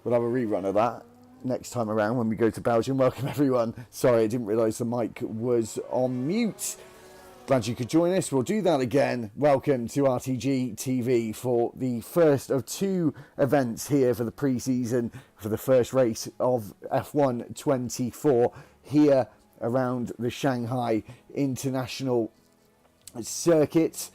We'll have a rerun of that next time around when we go to Belgium. Welcome everyone. Sorry, I didn't realise the mic was on mute. Glad you could join us. We'll do that again. Welcome to RTG TV for the first of two events here for the pre-season, for the first race of F1 24 here around the Shanghai International Circuit.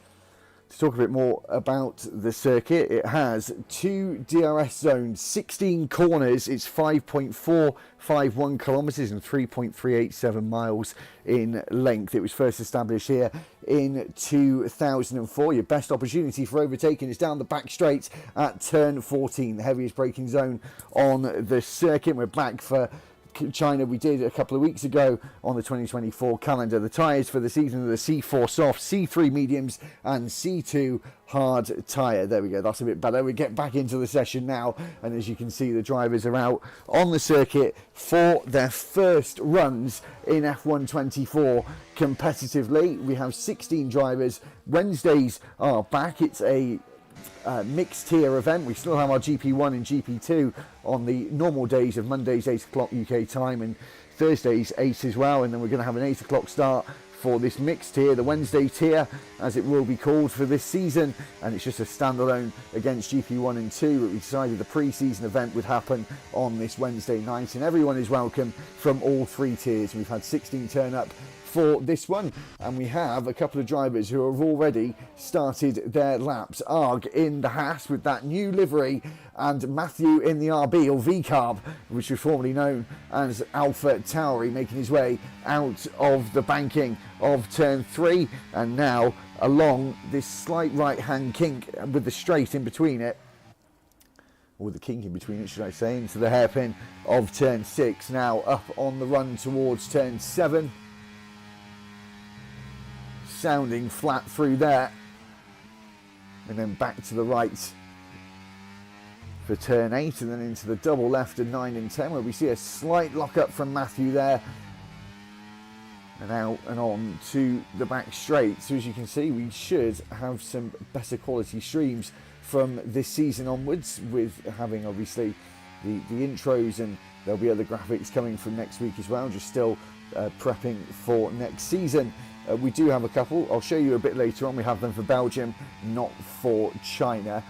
To talk a bit more about the circuit, it has two DRS zones, 16 corners, it's 5.451 kilometres and 3.387 miles in length. It was first established here in 2004. Your best opportunity for overtaking is down the back straight at turn 14, the heaviest braking zone on the circuit. We're back for China. We did a couple of weeks ago on the 2024 calendar. The tyres for the season are the C4 soft, C3 mediums and C2 hard tyre. There we go, that's a bit better. We get back into the session now, and as you can see, the drivers are out on the circuit for their first runs in F1 24 competitively. We have 16 drivers. Wednesdays are back. It's a mixed tier event. We still have our GP1 and GP2 on the normal days of Mondays 8 o'clock UK time and Thursdays 8 as well, and then we're going to have an 8 o'clock start for this mixed tier, the Wednesday tier as it will be called for this season, and it's just a standalone against GP1 and 2, but we decided the pre-season event would happen on this Wednesday night, and everyone is welcome from all three tiers. We've had 16 turn up for this one, and we have a couple of drivers who have already started their laps. Arg in the Haas with that new livery, and Matthew in the RB or V-Carb, which was formerly known as Alpha Tauri, making his way out of the banking of turn 3, and now along this slight right hand kink with the straight in between it, or the kink in between it should I say, into the hairpin of turn 6. Now up on the run towards turn 7, sounding flat through there, and then back to the right for turn 8, and then into the double left of 9 and 10, where we see a slight lock up from Matthew there, and out and on to the back straight. So as you can see, we should have some better quality streams from this season onwards, with having obviously the intros, and there'll be other graphics coming from next week as well, just still prepping for next season. We do have a couple, I'll show you a bit later on. We have them for Belgium, not for China.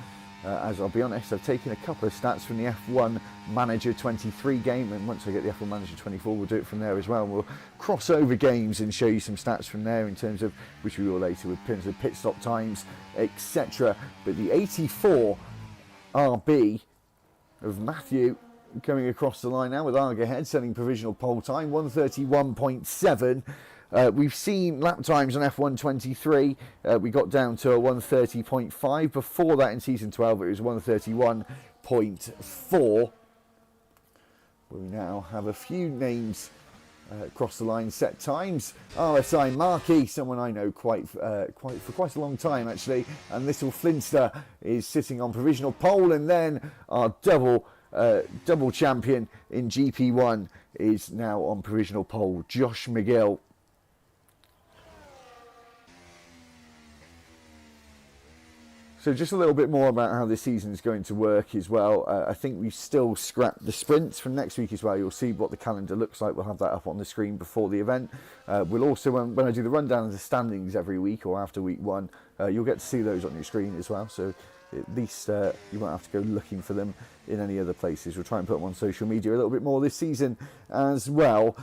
As I'll be honest, I've taken a couple of stats from the F1 Manager 23 game, and once I get the F1 Manager 24, we'll do it from there as well. We'll cross over games and show you some stats from there in terms of, which we will later, with terms of pit stop times, etc. But the 84 RB of Matthew coming across the line now with Arg ahead, setting provisional pole time, 1:31.7. We've seen lap times on F1 23, we got down to a 1:30.5. Before that in season 12 it was 1:31.4. We now have a few names across the line, set times. RSI Markey, someone I know for quite a long time actually, and Little Flinster is sitting on provisional pole, and then our double champion in GP1 is now on provisional pole, Josh McGill. So just a little bit more about how this season is going to work as well. I think we've still scrapped the sprints from next week as well. You'll see what the calendar looks like. We'll have that up on the screen before the event. We'll also, when I do the rundown of the standings every week or after week 1, you'll get to see those on your screen as well. So at least you won't have to go looking for them in any other places. We'll try and put them on social media a little bit more this season as well.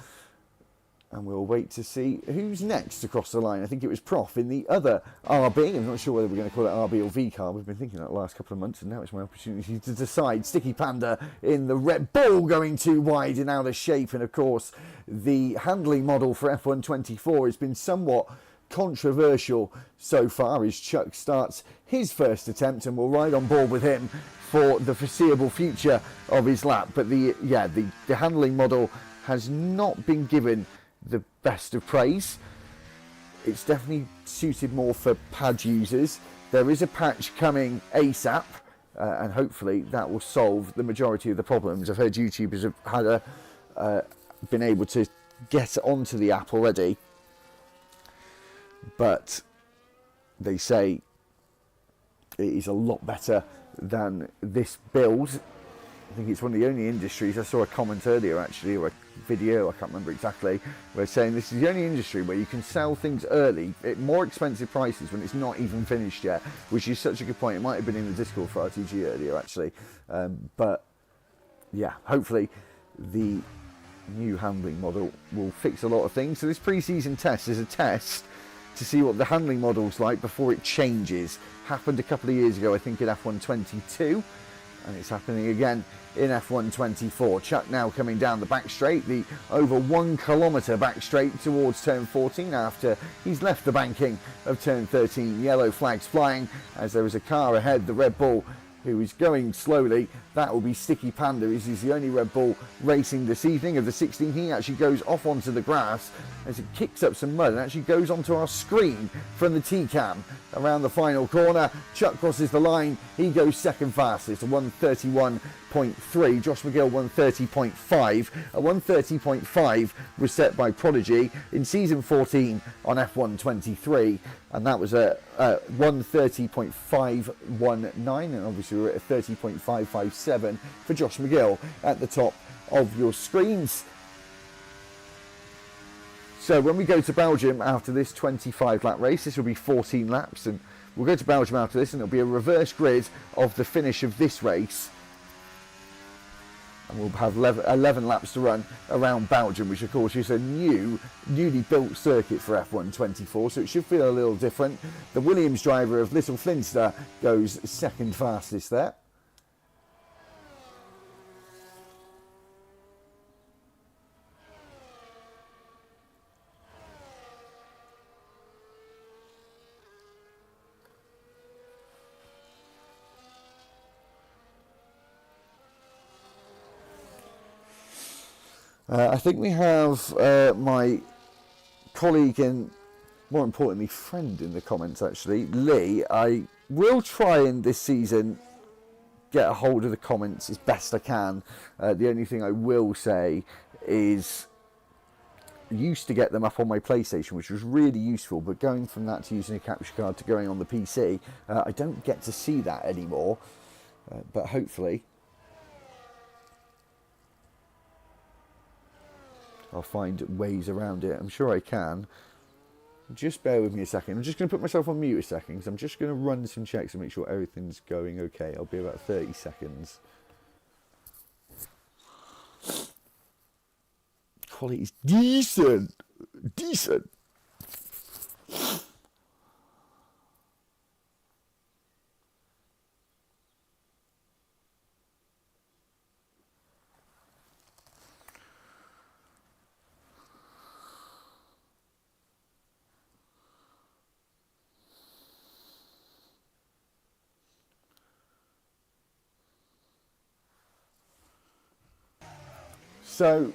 And we'll wait to see who's next across the line. I think it was Prof in the other RB. I'm not sure whether we're going to call it RB or V-Car. We've been thinking that the last couple of months, and now it's my opportunity to decide. Sticky Panda in the Red Bull going too wide and out of shape. And of course, the handling model for F1 24 has been somewhat controversial so far, as Chuck starts his first attempt, and we'll ride on board with him for the foreseeable future of his lap. But the handling model has not been given the best of praise. It's definitely suited more for pad users. There is a patch coming ASAP, and hopefully that will solve the majority of the problems. I've heard YouTubers have had been able to get onto the app already, but they say it is a lot better than this build. I think it's one of the only industries, I saw a comment earlier actually, or a video, I can't remember exactly, where saying this is the only industry where you can sell things early at more expensive prices when it's not even finished yet, which is such a good point. It might have been in the Discord for RTG earlier actually, but yeah, hopefully the new handling model will fix a lot of things. So this pre-season test is a test to see what the handling model's like before it changes. Happened a couple of years ago, I think, in F122, and it's happening again in F124. Chuck now coming down the back straight, the over 1 kilometre back straight towards turn 14 after he's left the banking of turn 13. Yellow flags flying as there is a car ahead, the Red Bull, who is going slowly. That will be Sticky Panda. He's the only Red Bull racing this evening of the 16. He actually goes off onto the grass as it kicks up some mud and actually goes onto our screen from the T-Cam around the final corner. Chuck crosses the line. He goes second fastest, a 1:31.3. Josh McGill 1:30.5. A 1:30.5 was set by Prodigy in season 14 on F123, and that was a 1:30.519, and obviously we're at a 30.557 for Josh McGill at the top of your screens. So when we go to Belgium after this 25 lap race, this will be 14 laps, and we'll go to Belgium after this and it'll be a reverse grid of the finish of this race, and we'll have 11 laps to run around Belgium, which of course is a newly built circuit for F124, so it should feel a little different. The Williams driver of Little Flinster goes second fastest there. I think we have my colleague and, more importantly, friend in the comments actually, Lee. I will try and this season get a hold of the comments as best I can. The only thing I will say is I used to get them up on my PlayStation, which was really useful, but going from that to using a capture card to going on the PC, I don't get to see that anymore, but hopefully I'll find ways around it. I'm sure I can. Just bear with me a second. I'm just going to put myself on mute a second because I'm just going to run some checks and make sure everything's going okay. I'll be about 30 seconds. Quality's decent. Decent. So,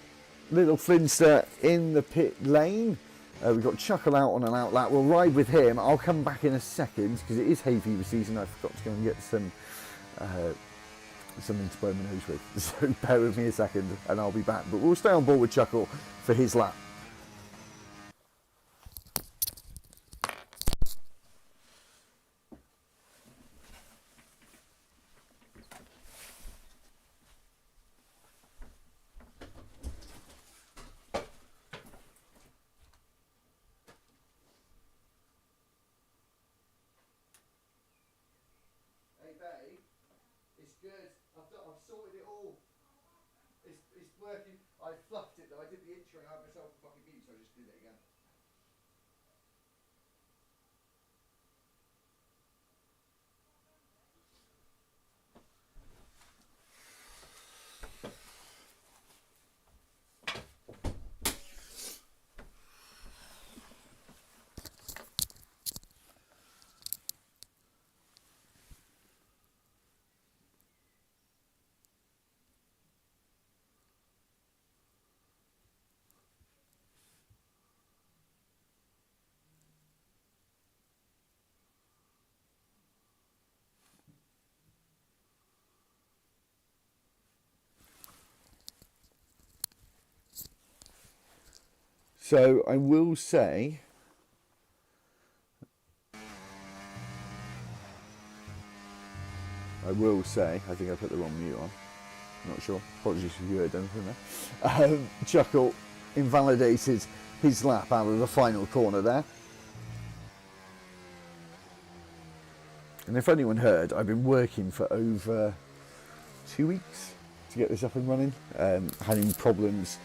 Little Flinster in the pit lane. We've got Chuckle out on an outlet. We'll ride with him. I'll come back in a second because it is hay fever season. I forgot to go and get something to blow my nose with. So bear with me a second and I'll be back. But we'll stay on board with Chuckle for his lap. I've sorted it all. It's working. I fluffed it though. I did the intro and I had myself a fucking mute, so I just did it again. So I will say, I think I put the wrong mute on. Not sure. Apologies if you heard anything there. Chuckle invalidated his lap out of the final corner there. And if anyone heard, I've been working for over 2 weeks to get this up and running. Having problems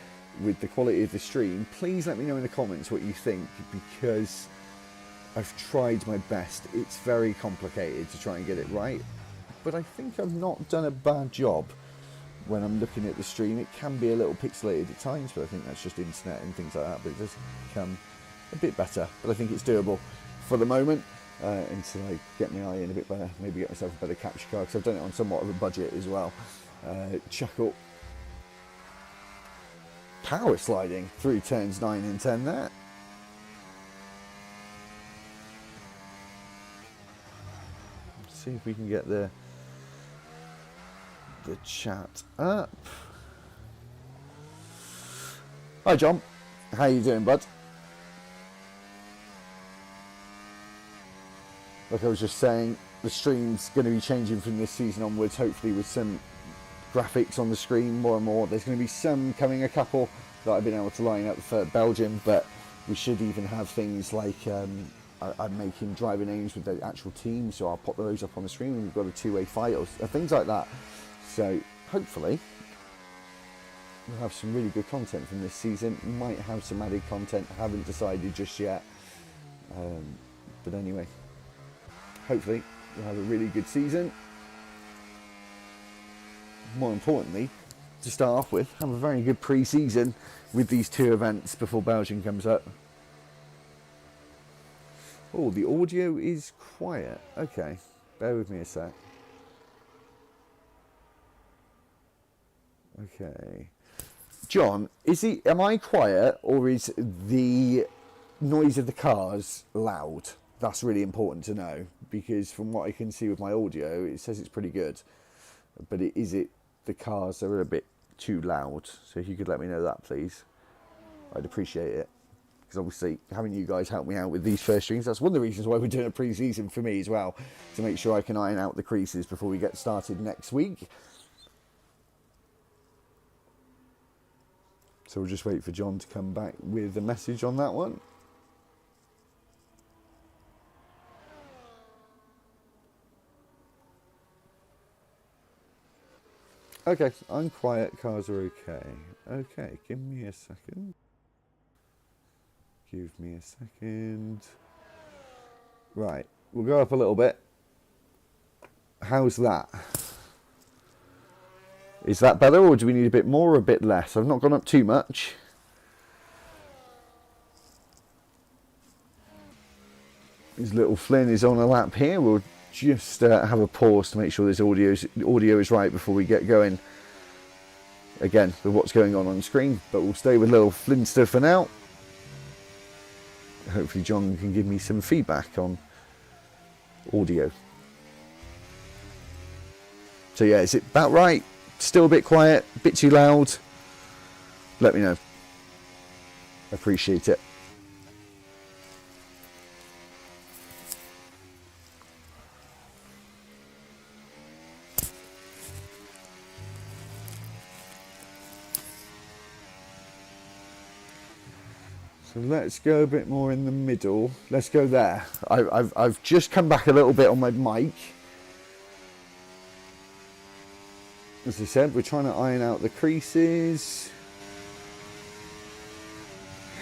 with the quality of the stream. Please let me know in the comments what you think, because I've tried my best. It's very complicated to try and get it right, but I think I've not done a bad job when I'm looking at the stream. It can be a little pixelated at times, but I think that's just internet and things like that, but it does become a bit better. But I think it's doable for the moment. Until I get my eye in a bit better, maybe get myself a better capture card, because I've done it on somewhat of a budget as well. Chuckle power sliding through turns 9 and 10 there. Let's see if we can get the chat up. Hi John, how you doing, bud? Like I was just saying, the stream's going to be changing from this season onwards, hopefully with some graphics on the screen more and more. There's going to be some coming, a couple that I've been able to line up for Belgium, but we should even have things like I'm making driver names with the actual team, so I'll pop those up on the screen and we've got a two-way fight or things like that. So hopefully we'll have some really good content from this season. Might have some added content, haven't decided just yet, but anyway, hopefully we'll have a really good season. More importantly, to start off with, have a very good pre-season with these two events before Belgium comes up. Oh, the audio is quiet. Okay, bear with me a sec. Okay, John, am I quiet, or is the noise of the cars loud? That's really important to know, because from what I can see with my audio, it says it's pretty good. But is it the cars that are a bit too loud? So if you could let me know that, please, I'd appreciate it. Because obviously having you guys help me out with these first streams, that's one of the reasons why we're doing a pre-season for me as well, to make sure I can iron out the creases before we get started next week. So we'll just wait for John to come back with a message on that one. Okay, I'm quiet, cars are okay. Okay, give me a second. Give me a second. Right, we'll go up a little bit. How's that? Is that better, or do we need a bit more or a bit less? I've not gone up too much. His little Flynn is on a lap here. We'll just have a pause to make sure this audio is right before we get going again with what's going on screen, but we'll stay with little Flinster for now. Hopefully John can give me some feedback on audio. So yeah, is it about right? Still a bit quiet, a bit too loud? Let me know. Appreciate it. So let's go a bit more in the middle. Let's go there. I've just come back a little bit on my mic. As I said, we're trying to iron out the creases.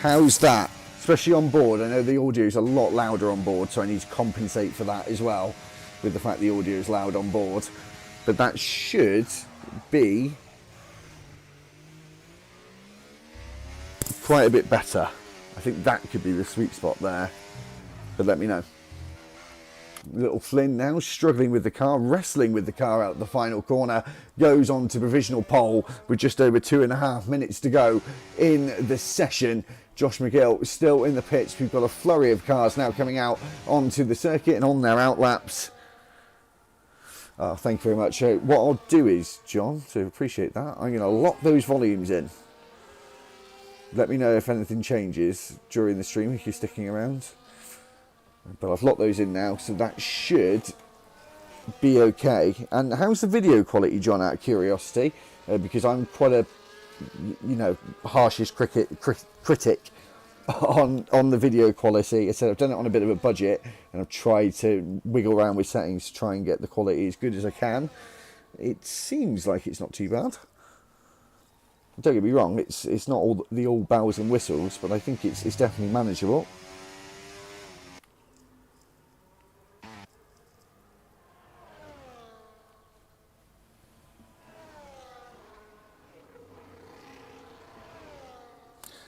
How's that? Especially on board. I know the audio is a lot louder on board, so I need to compensate for that as well, with the fact the audio is loud on board. But that should be quite a bit better. I think that could be the sweet spot there, but let me know. Little Flynn now struggling with the car, wrestling with the car out the final corner, goes on to provisional pole with just over 2.5 minutes to go in the session. Josh McGill still in the pits. We've got a flurry of cars now coming out onto the circuit and on their outlaps. Thank you very much. What I'll do is, John, to appreciate that, I'm going to lock those volumes in. Let me know if anything changes during the stream if you're sticking around. But I've locked those in now, so that should be okay. And how's the video quality, John, out of curiosity? Because I'm quite a, you know, harshest critic on the video quality. I said I've done it on a bit of a budget, and I've tried to wiggle around with settings to try and get the quality as good as I can. It seems like it's not too bad. Don't get me wrong, it's not all bells and whistles, but I think it's definitely manageable.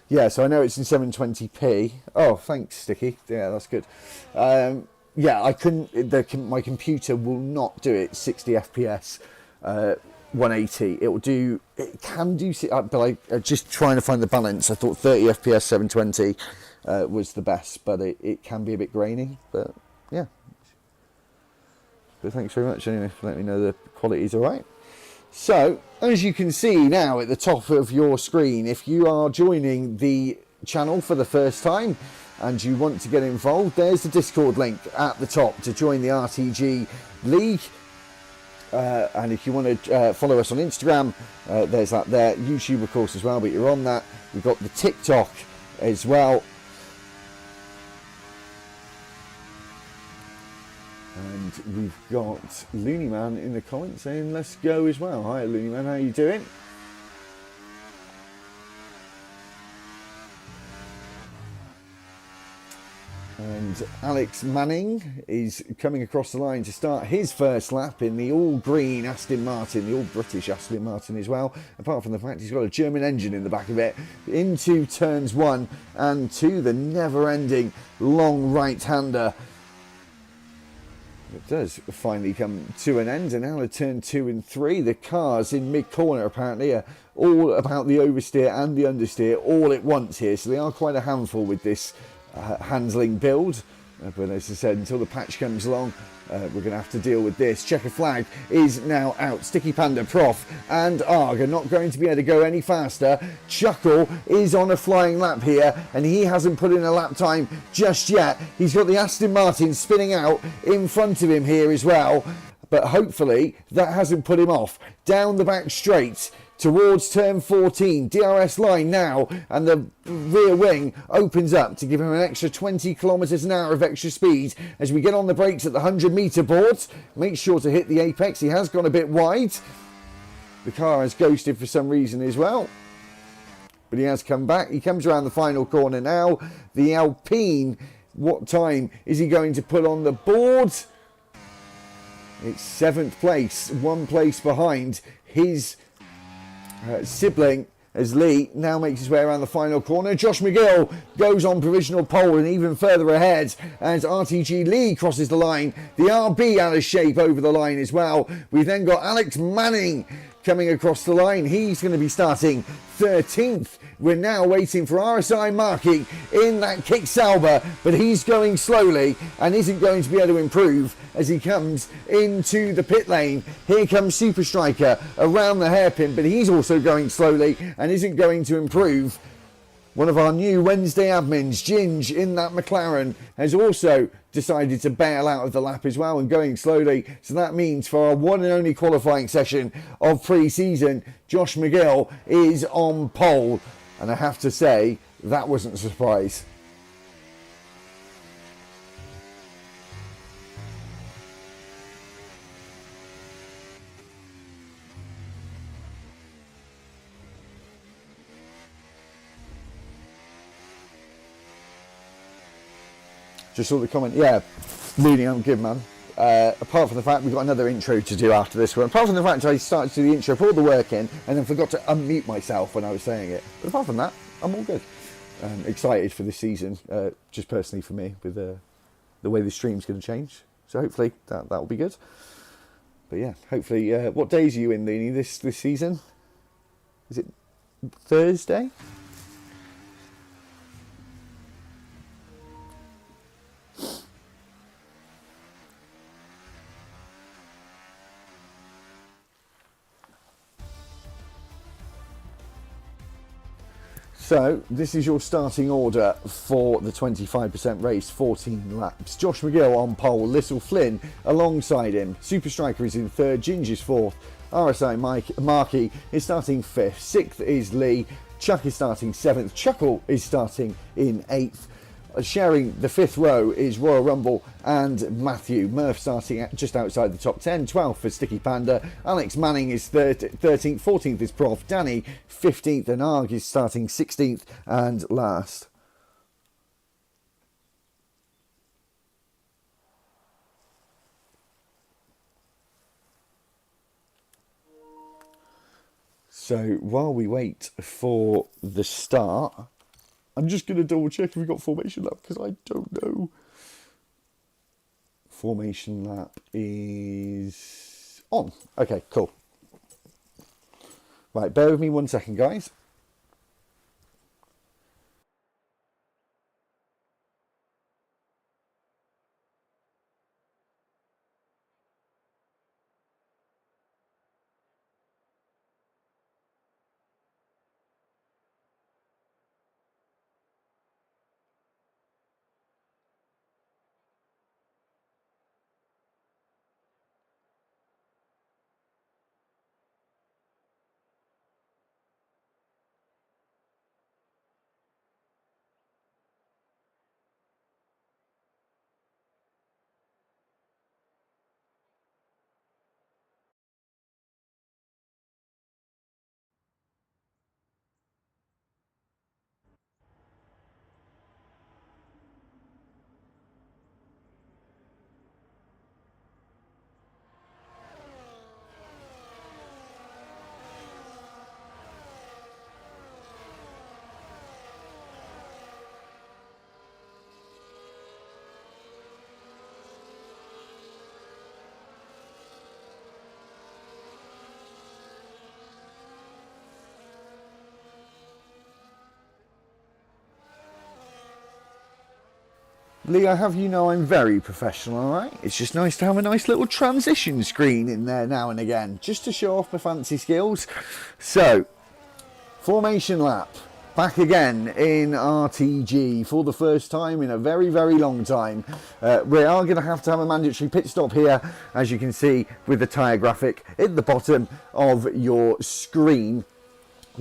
Yeah, so I know it's in 720p. Oh, thanks, Sticky. Yeah, that's good. Yeah, I couldn't. My computer will not do it 60 FPS, 180. It will do. It can do. But I just trying to find the balance. I thought 30 FPS 720 was the best, but it can be a bit grainy. But yeah. But thanks very much anyway for letting me know the quality is all right. So, as you can see now at the top of your screen, if you are joining the channel for the first time and you want to get involved, there's the Discord link at the top to join the RTG League. And if you want to follow us on Instagram, there's that there. YouTube, of course, as well, but you're on that. We've got the TikTok as well. And we've got Looney Man in the comments saying let's go as well. Hi Looney Man, how you doing? And Alex Manning is coming across the line to start his first lap in the all-green Aston Martin, the all-British Aston Martin as well, apart from the fact he's got a German engine in the back of it, into turns 1 and 2, the never-ending long right-hander. It does finally come to an end, and now at turn 2 and 3, the cars in mid-corner apparently are all about the oversteer and the understeer all at once here, so they are quite a handful with this handling build. But as I said, until the patch comes along, we're going to have to deal with this. Checker flag is now out. Sticky Panda, Prof and Arg are not going to be able to go any faster. Chuckle is on a flying lap here, and he hasn't put in a lap time just yet. He's got the Aston Martin spinning out in front of him here as well, but hopefully that hasn't put him off. Down the back straight towards turn 14, DRS line now, and the rear wing opens up to give him an extra 20 kilometers an hour of extra speed as we get on the brakes at the 100-meter board. Make sure to hit the apex. He has gone a bit wide. The car has ghosted for some reason as well, but he has come back. He comes around the final corner now. The Alpine, what time is he going to put on the board? It's 7th place, 1 place behind his sibling, as Lee now makes his way around the final corner. Josh McGill goes on provisional pole and even further ahead as RTG Lee crosses the line. The RB out of shape over the line as well. We've then got Alex Manning coming across the line. He's going to be starting 13th. We're now waiting for RSI Markey in that kick Sauber, but he's going slowly and isn't going to be able to improve as he comes into the pit lane. Here comes Super Striker around the hairpin, but he's also going slowly and isn't going to improve. One of our new Wednesday admins, Ginge, in that McLaren, has also decided to bail out of the lap as well and going slowly. So that means for our one and only qualifying session of pre-season, Josh McGill is on pole. And I have to say, that wasn't a surprise. Just saw the comment, yeah, Looney, I'm good, man. Apart from the fact we've got another intro to do after this one. Apart from the fact I started to do the intro, put all the work in, and then forgot to unmute myself when I was saying it. But apart from that, I'm all good. Excited for this season, just personally for me, with the way the stream's going to change. So hopefully that will be good. But yeah, hopefully, what days are you in, Looney, this season? Is it Thursday? So this is your starting order for the 25% race, 14 laps. Josh McGill on pole, Little Flynn alongside him. Super Striker is in third, Ginger's fourth. RSI Markey is starting fifth. Sixth is Lee. Chuck is starting seventh. Chuckle is starting in eighth. Sharing the fifth row is Royal Rumble and Matthew. Murph starting at just outside the top 10. 12th for Sticky Panda. Alex Manning is 13th. 14th is Prof. Danny 15th. And Arg is starting 16th and last. So while we wait for the start, I'm just going to double check if we've got formation lap, because I don't know. Formation lap is on. Okay, cool. Right, bear with me 1 second, guys. Lee, I have you know I'm very professional, alright? It's just nice to have a nice little transition screen in there now and again, just to show off my fancy skills. So, formation lap, back again in RTG for the first time in a very, very long time. We are going to have a mandatory pit stop here, as you can see with the tyre graphic at the bottom of your screen.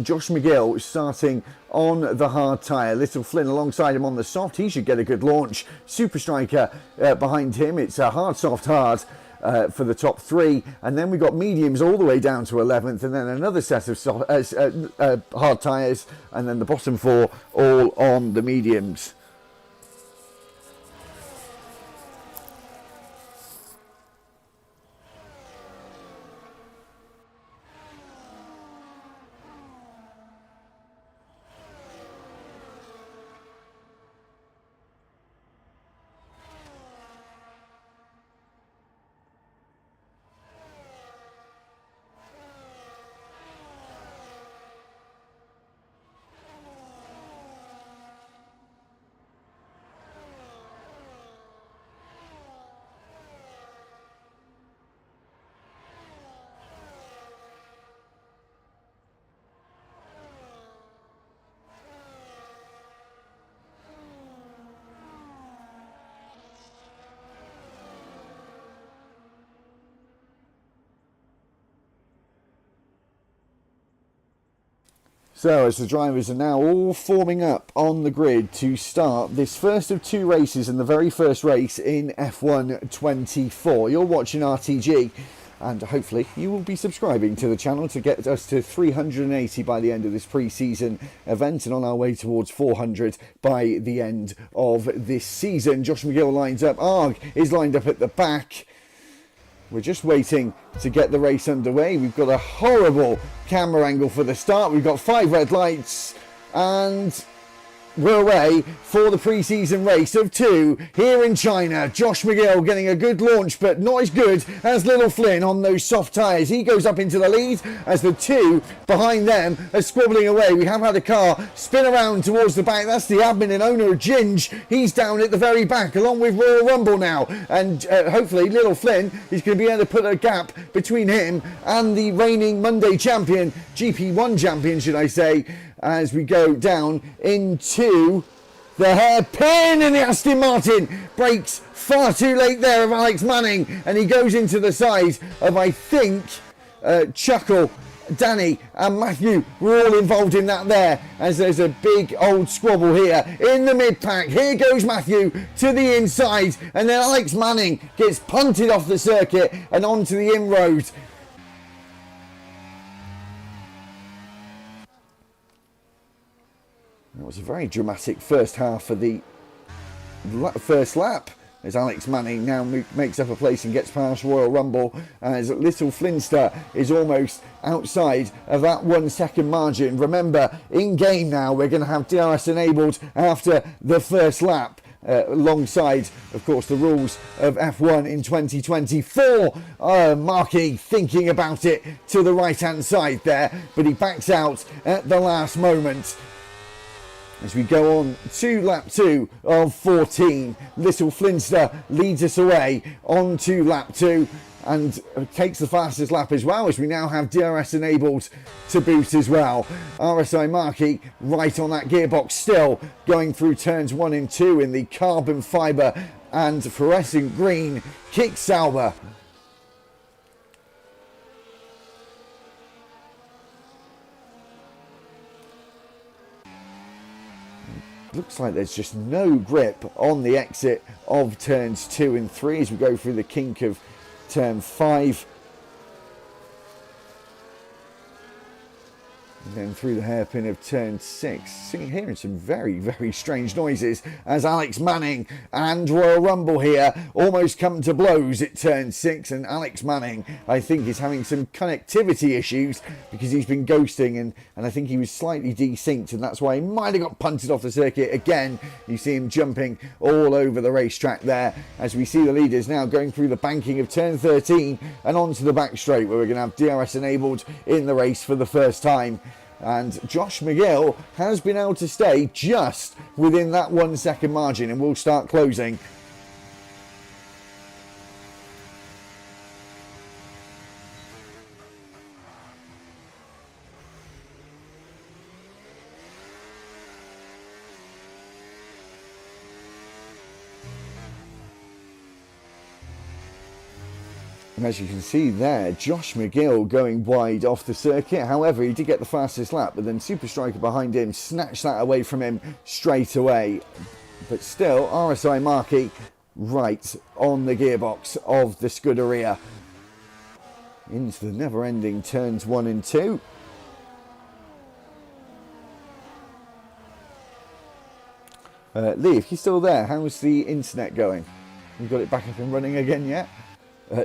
Josh McGill starting on the hard tyre. Little Flynn alongside him on the soft. He should get a good launch. Super Striker behind him. It's a hard, soft, hard for the top three. And then we've got mediums all the way down to 11th. And then another set of hard tyres. And then the bottom four all on the mediums. So as the drivers are now all forming up on the grid to start this first of two races and the very first race in F1 24. You're watching RTG and hopefully you will be subscribing to the channel to get us to 380 by the end of this pre-season event and on our way towards 400 by the end of this season. Josh McGill lines up, Arg is lined up at the back. We're just waiting to get the race underway. We've got a horrible camera angle for the start. We've got 5 red lights and we're away for the pre-season race of 2 here in China. Josh McGill getting a good launch, but not as good as Little Flynn on those soft tyres. He goes up into the lead as the 2 behind them are squibbling away. We have had a car spin around towards the back. That's the admin and owner of Ginge. He's down at the very back along with Royal Rumble now. And hopefully Little Flynn is going to be able to put a gap between him and the reigning Monday champion, GP1 champion, should I say, as we go down into the hairpin, and the Aston Martin brakes far too late there of Alex Manning, and he goes into the side of, I think, Chuckle, Danny and Matthew were all involved in that there, as there's a big old squabble here in the mid-pack. Here goes Matthew to the inside, and then Alex Manning gets punted off the circuit and onto the in-road. It was a very dramatic first half for the first lap, as Alex Manning now makes up a place and gets past Royal Rumble, as Little Flinster is almost outside of that 1 second margin. Remember, in game now, we're going to have DRS enabled after the first lap, alongside, of course, the rules of F1 in 2024. Markey thinking about it to the right-hand side there, but he backs out at the last moment. As we go on to lap 2 of 14, Little Flinster leads us away on to lap 2 and takes the fastest lap as well, as we now have DRS enabled to boot as well. RSI Markey right on that gearbox still, going through turns 1 and 2 in the carbon fibre and fluorescent green Kick Sauber. Looks like there's just no grip on the exit of turns 2 and 3 as we go through the kink of turn 5. And then through the hairpin of turn 6, hearing some very, very strange noises as Alex Manning and Royal Rumble here almost come to blows at turn 6, and Alex Manning, I think, is having some connectivity issues because he's been ghosting, and I think he was slightly desynced, and that's why he might have got punted off the circuit again. You see him jumping all over the racetrack there, as we see the leaders now going through the banking of turn 13 and onto the back straight, where we're going to have DRS enabled in the race for the first time. And Josh McGill has been able to stay just within that 1 second margin, and will start closing. And as you can see there, Josh McGill going wide off the circuit. However, he did get the fastest lap, but then Super Striker behind him snatched that away from him straight away. But still, RSI Markey right on the gearbox of the Scuderia. Into the never-ending turns 1 and 2. Lee, if you're still there, how's the internet going? You got it back up and running again yet?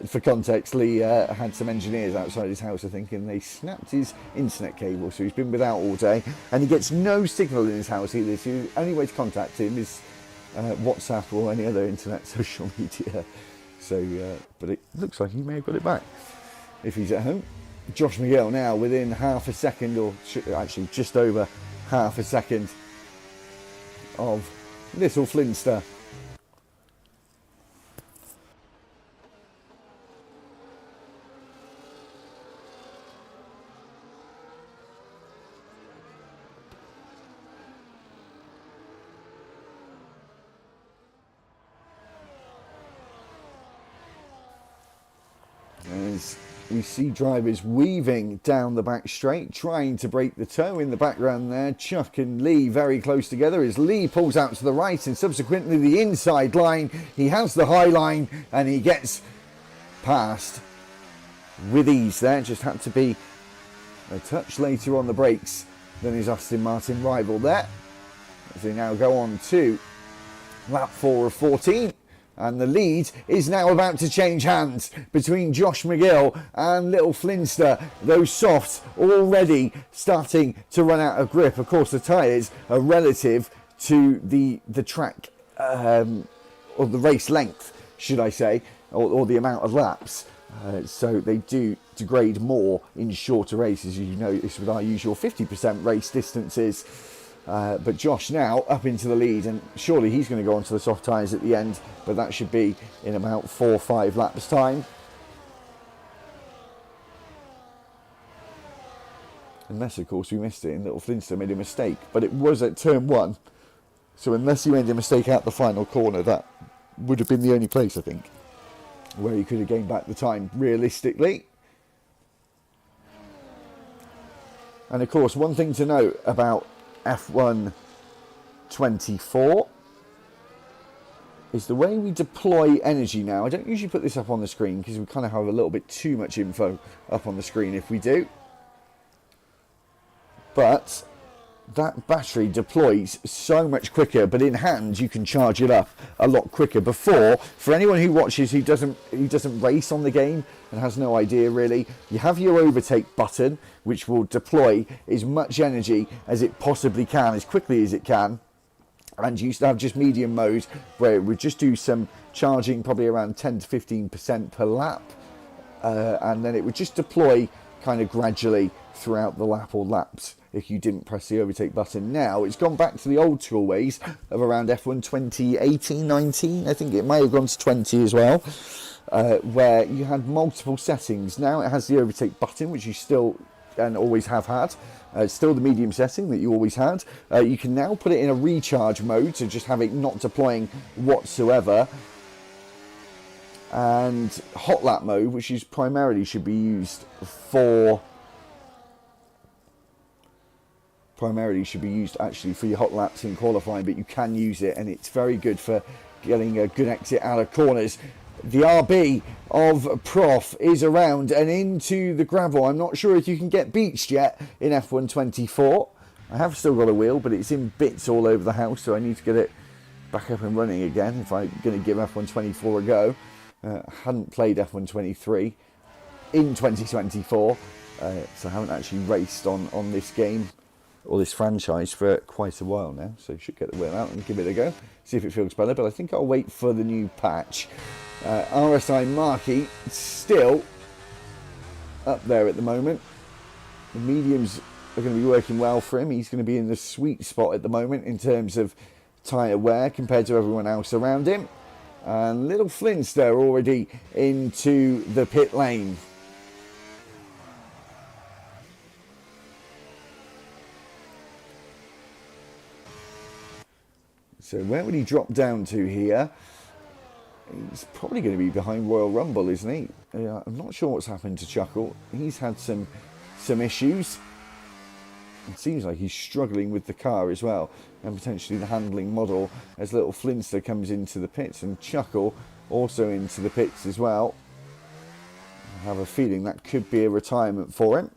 For context, Lee had some engineers outside his house, I think, and they snapped his internet cable, so he's been without all day, and he gets no signal in his house either, so the only way to contact him is WhatsApp or any other internet social media. So, but it looks like he may have got it back if he's at home. Josh McGill now within half a second, or actually just over half a second, of Little Flinster. As we see drivers weaving down the back straight, trying to break the toe in the background there. Chuck and Lee very close together as Lee pulls out to the right and subsequently the inside line. He has the high line and he gets past with ease there. Just had to be a touch later on the brakes than his Aston Martin rival there. As they now go on to lap 4 of 14. And the lead is now about to change hands between Josh McGill and Little Flinster. Those softs already starting to run out of grip. Of course, the tyres are relative to the track, or the race length, should I say, or the amount of laps. So they do degrade more in shorter races, as you notice with our usual 50% race distances. But Josh now up into the lead, and surely he's going to go onto the soft tyres at the end, but that should be in about 4 or 5 laps time. Unless, of course, we missed it and little Flintstone made a mistake. But it was at turn 1. So unless he made a mistake out the final corner, that would have been the only place, I think, where he could have gained back the time, realistically. And, of course, one thing to note about F1 24 is the way we deploy energy now. I don't usually put this up on the screen because we kind of have a little bit too much info up on the screen if we do. But that battery deploys so much quicker, but in hand you can charge it up a lot quicker. Before, for anyone who watches who doesn't race on the game and has no idea really, you have your overtake button which will deploy as much energy as it possibly can, as quickly as it can. And you used to have just medium mode where it would just do some charging, probably around 10 to 15% per lap, and then it would just deploy kind of gradually throughout the lap or laps if you didn't press the overtake button. Now it's gone back to the old school ways of around F1 2018, 19, I think it may have gone to 20 as well, where you had multiple settings. Now it has the overtake button, which you still and always have had. It's still the medium setting that you always had. You can now put it in a recharge mode, so just have it not deploying whatsoever. And hot lap mode, which is primarily should be used actually for your hot laps in qualifying, but you can use it and it's very good for getting a good exit out of corners. The RB of Prof is around and into the gravel. I'm not sure if you can get beached yet in F1 24. I have still got a wheel, but it's in bits all over the house, so I need to get it back up and running again if I'm going to give F1 24 a go. I hadn't played F1 23 in 2024, so I haven't actually raced on this game or this franchise for quite a while now, so I should get the wheel out and give it a go, see if it feels better, but I think I'll wait for the new patch. RSI Markey still up there at the moment. The mediums are going to be working well for him. He's going to be in the sweet spot at the moment in terms of tyre wear compared to everyone else around him. And little Flintstone already into the pit lane. So where would he drop down to here? He's probably going to be behind Royal Rumble, isn't he? I'm not sure what's happened to Chuckle. He's had some issues. It seems like he's struggling with the car as well, and potentially the handling model, as little Flintstone comes into the pits and Chuckle also into the pits as well. I have a feeling that could be a retirement for him.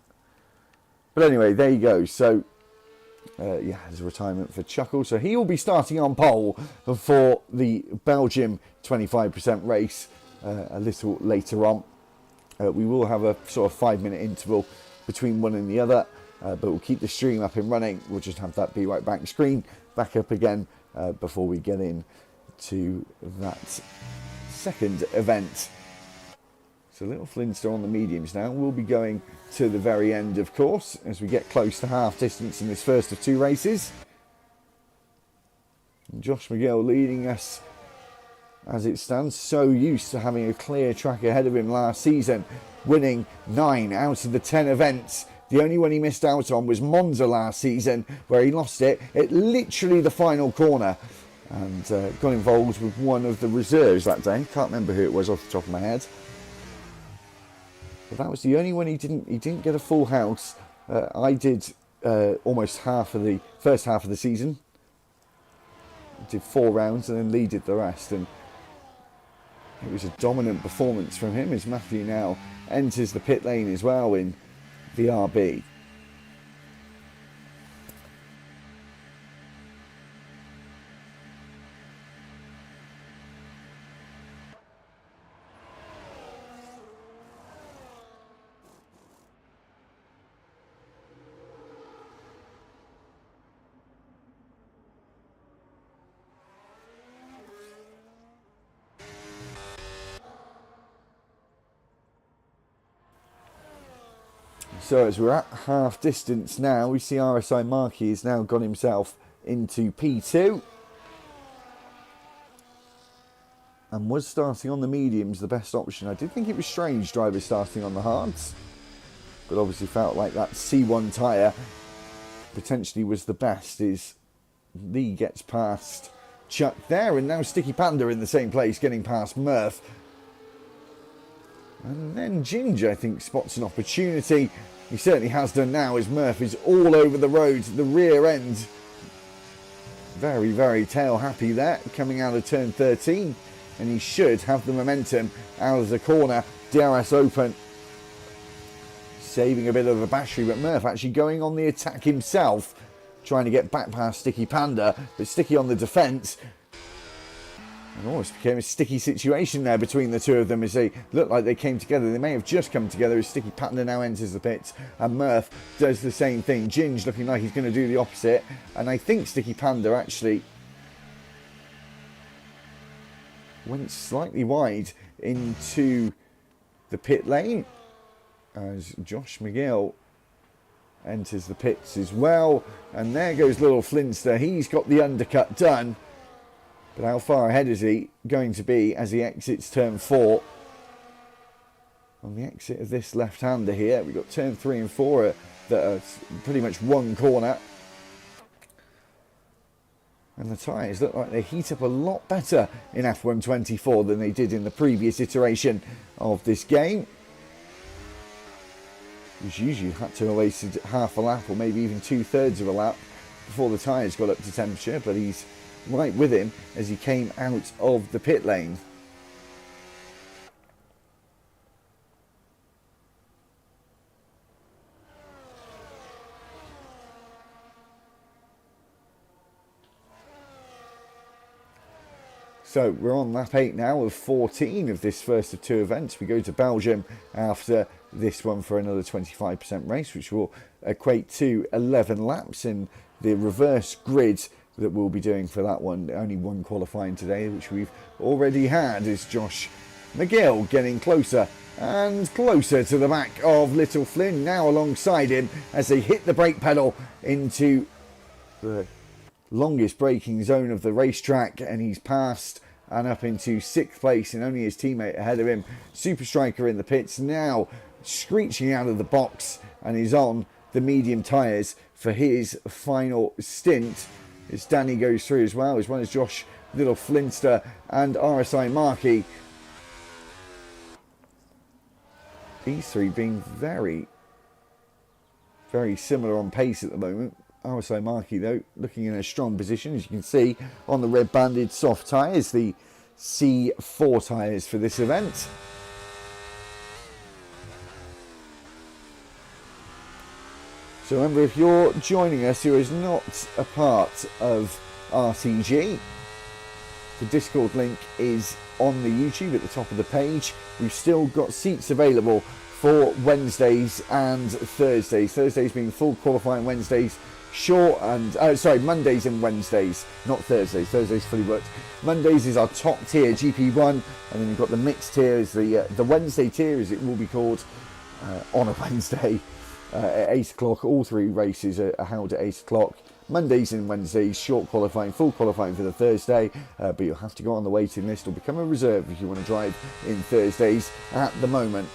But anyway, there you go. So yeah, there's a retirement for Chuckle. So he will be starting on pole for the Belgium 25% race a little later on. We will have a sort of 5-minute interval between one and the other, but we'll keep the stream up and running. We'll just have that Be Right Back screen back up again before we get in to that second event. So little Flintstone on the mediums now. We'll be going to the very end, of course, as we get close to half distance in this first of 2 races. And Josh McGill leading us as it stands. So used to having a clear track ahead of him last season, winning 9 out of the 10 events. The only one he missed out on was Monza last season, where he lost it at literally the final corner. And got involved with one of the reserves that day. Can't remember who it was off the top of my head. But that was the only one he didn't get a full house. I did almost half of the first half of the season. Did 4 rounds and then Lee did the rest. And it was a dominant performance from him as Matthew now enters the pit lane as well in the RB. So as we're at half distance now, we see RSI Markey has now got himself into P2. And was starting on the mediums the best option. I did think it was strange drivers starting on the hards. but obviously felt like that C1 tyre potentially was the best. Is Lee gets past Chuck there, and now Sticky Panda in the same place, getting past Murph. And then Ginger, I think, spots an opportunity. He certainly has done now, as Murph is all over the road, the rear end. Very, very tail happy there, coming out of turn 13. And he should have the momentum out of the corner. DRS open. Saving a bit of a battery, but Murph actually going on the attack himself. Trying to get back past Sticky Panda, but Sticky on the defence. And almost became a sticky situation there between the two of them as they looked like they came together. They may have just come together as Sticky Panda now enters the pits and Murph does the same thing. Ginge looking like he's going to do the opposite, and I think Sticky Panda actually went slightly wide into the pit lane as Josh McGill enters the pits as well. And there goes little Flinster. He's got the undercut done. But how far ahead is he going to be as he exits turn 4? On the exit of this left-hander here, we've got turn 3 and 4 that are pretty much one corner. And the tyres look like they heat up a lot better in F124 than they did in the previous iteration of this game. Which usually had to have wasted half a lap or maybe even 2/3 of a lap before the tyres got up to temperature, but he's right with him as he came out of the pit lane. So we're on lap 8 now of 14 of this first of 2 events. We go to Belgium after this one for another 25% race, which will equate to 11 laps in the reverse grid that we'll be doing for that one. Only one qualifying today, which we've already had, is Josh McGill getting closer and closer to the back of Little Flynn, now alongside him as they hit the brake pedal into the longest braking zone of the racetrack, and he's passed and up into 6th place, and only his teammate ahead of him. Super Striker in the pits now, screeching out of the box, and he's on the medium tyres for his final stint as Danny goes through as well as Josh Little Flinster and RSI Markey. These three being very, very similar on pace at the moment. RSI Markey, though, looking in a strong position, as you can see on the red banded soft tyres, the C4 tyres for this event. So remember, if you're joining us who is not a part of RTG, the Discord link is on the YouTube at the top of the page. We've still got seats available for Wednesdays and Thursdays. Thursdays being full qualifying, Wednesdays short and Mondays and Wednesdays, not Thursdays. Thursdays fully booked. Mondays is our top tier GP1, and then you've got the mixed tier, is the Wednesday tier, as it will be called, on a Wednesday at 8 o'clock. All 3 races are held at 8 o'clock. Mondays and Wednesdays, short qualifying, full qualifying for the Thursday, but you'll have to go on the waiting list or become a reserve if you want to drive in Thursdays at the moment.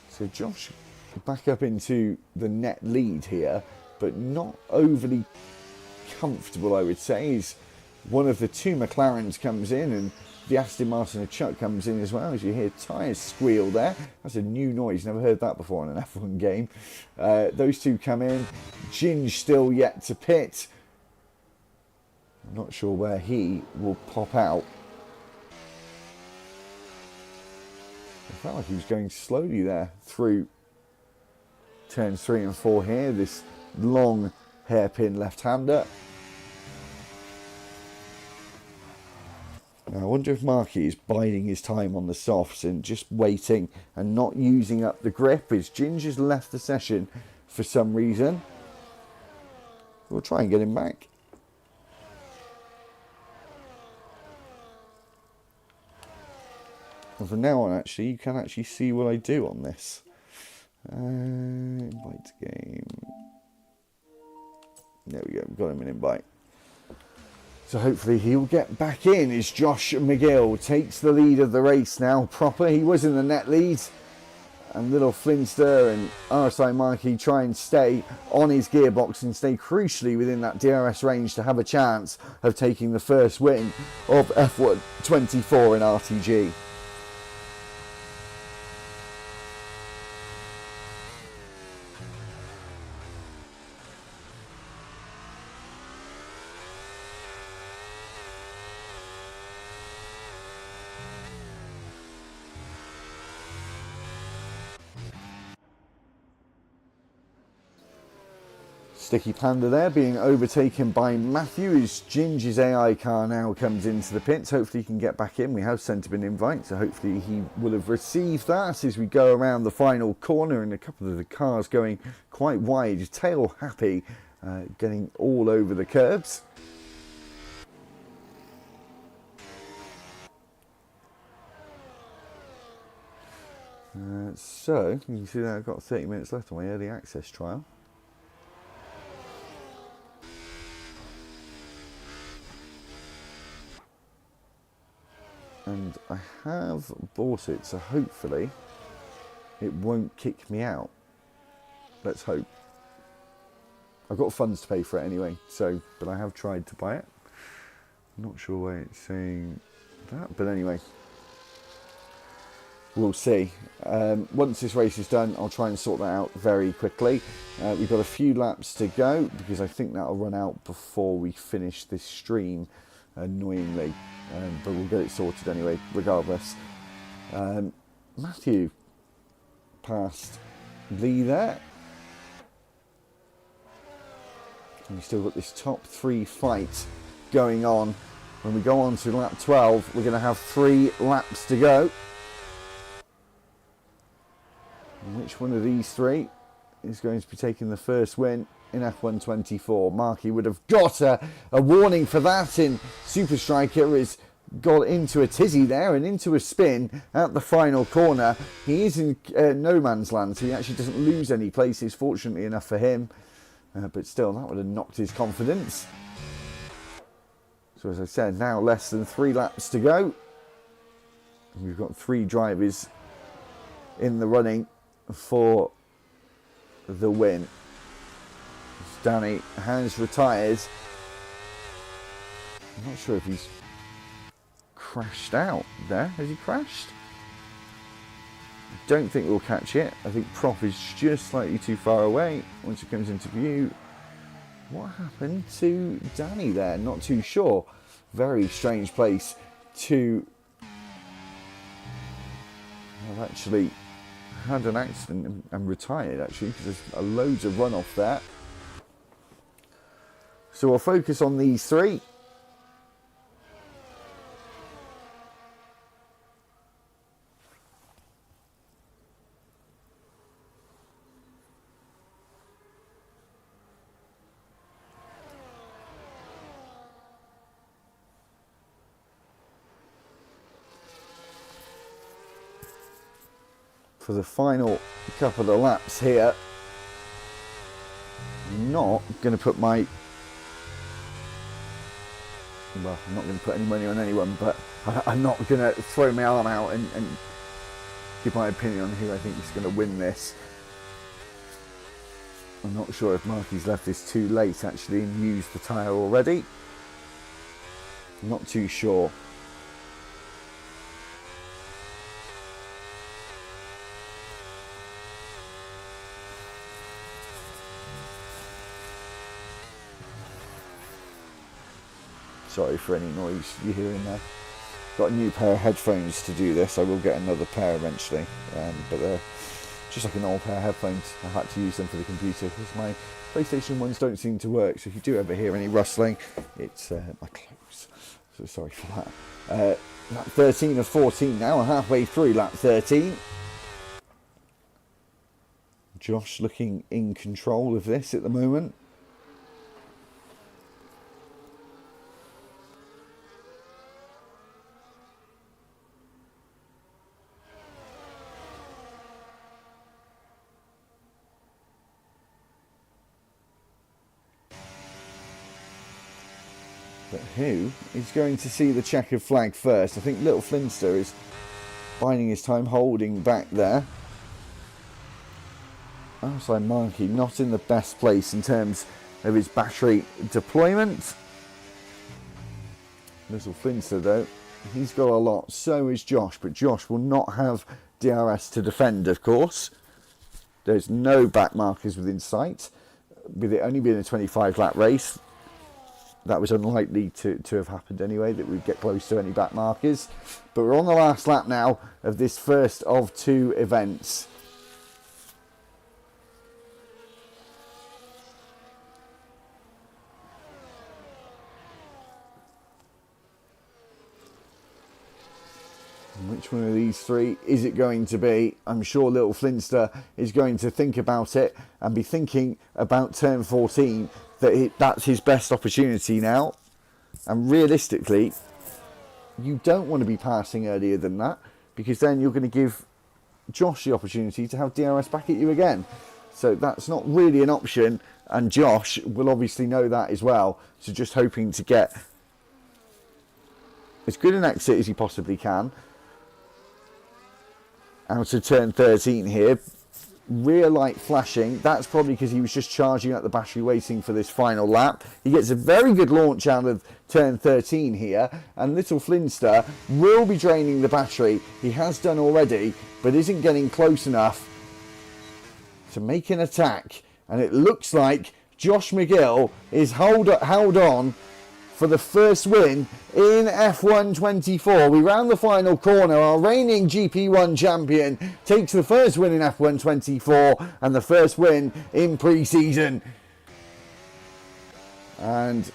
So Josh back up into the net lead here, but not overly comfortable, I would say. As one of the 2 McLarens comes in, and the Aston Martin of Chuck comes in as well, as you hear tyres squeal there. That's a new noise, never heard that before in an F1 game. Those 2 come in. Ginge still yet to pit. I'm not sure where he will pop out. I felt like he was going slowly there through turns 3 and 4 here. This long hairpin left-hander. Now, I wonder if Markey is biding his time on the softs and just waiting and not using up the grip, as Ginger's left the session for some reason. We'll try and get him back. And from now on, actually, you can actually see what I do on this. Invite game. There we go, we've got him an invite. So hopefully he'll get back in as Josh McGill takes the lead of the race now proper. He was in the net lead. And little Flinster and RSI Markey try and stay on his gearbox and stay crucially within that DRS range to have a chance of taking the first win of F1 24 in RTG. Sticky Panda there being overtaken by Matthew as Ginger's AI car now comes into the pits. Hopefully he can get back in. We have sent him an invite, so hopefully he will have received that as we go around the final corner, and a couple of the cars going quite wide. Tail happy, getting all over the curbs. So you can see that I've got 30 minutes left on my early access trial. And I have bought it, so hopefully it won't kick me out. Let's hope. I've got funds to pay for it anyway, so, but I have tried to buy it. I'm not sure why it's saying that, but anyway, we'll see. Once this race is done, I'll try and sort that out very quickly. We've got a few laps to go because I think that'll run out before we finish this stream, annoyingly. But we'll get it sorted anyway, regardless. Matthew passed Lee there. And we've still got this top three fight going on. When we go on to lap 12, we're going to have 3 laps to go. And which one of these 3 is going to be taking the first win in F1 24? Marky would have got a warning for that, in Super Striker has got into a tizzy there and into a spin at the final corner. He is in no man's land, so he actually doesn't lose any places, fortunately enough for him. But still, that would have knocked his confidence. So as I said, now less than 3 laps to go. We've got 3 drivers in the running for the win. Danny has retired. I'm not sure if he's crashed out there. Has he crashed? I don't think we'll catch it. I think Prof is just slightly too far away once it comes into view. What happened to Danny there? Not too sure. Very strange place to have actually had an accident and retired, actually, because there's loads of runoff there. So we'll focus on these 3. For the final couple of laps here, I'm not going to put my... Well, I'm not going to put any money on anyone, but I'm not going to throw my arm out and give my opinion on who I think is going to win this. I'm not sure if Marky's left this too late, actually, and used the tyre already. I'm not too sure. Sorry for any noise you hear in there. Got a new pair of headphones to do this. I will get another pair eventually, but they're just like an old pair of headphones. I had to use them for the computer because my PlayStation ones don't seem to work. So if you do ever hear any rustling, it's my clothes. So sorry for that. Lap 13 of 14 now, halfway through lap 13. Josh looking in control of this at the moment. But who is going to see the checkered flag first? I think Little Flinster is biding his time, holding back there. Outside Markey not in the best place in terms of his battery deployment. Little Flinster though, he's got a lot, so is Josh, but Josh will not have DRS to defend, of course. There's no back markers within sight. With it only being a 25 lap race, that was unlikely to have happened anyway, that we'd get close to any back markers. But we're on the last lap now of this first of two events. Which one of these three is it going to be? I'm sure Little Flinster is going to think about it and be thinking about turn 14, that that's his best opportunity now. And realistically, you don't want to be passing earlier than that, because then you're going to give Josh the opportunity to have DRS back at you again. So that's not really an option, and Josh will obviously know that as well. So just hoping to get as good an exit as he possibly can out of turn 13 here. Rear light flashing, that's probably because he was just charging up the battery waiting for this final lap. He gets a very good launch out of turn 13 here, and Little Flinster will be draining the battery. He has done already, but isn't getting close enough to make an attack, and it looks like Josh McGill is held on for the first win in F1 24. We round the final corner. Our reigning GP1 champion takes the first win in F1 24 and the first win in pre-season. And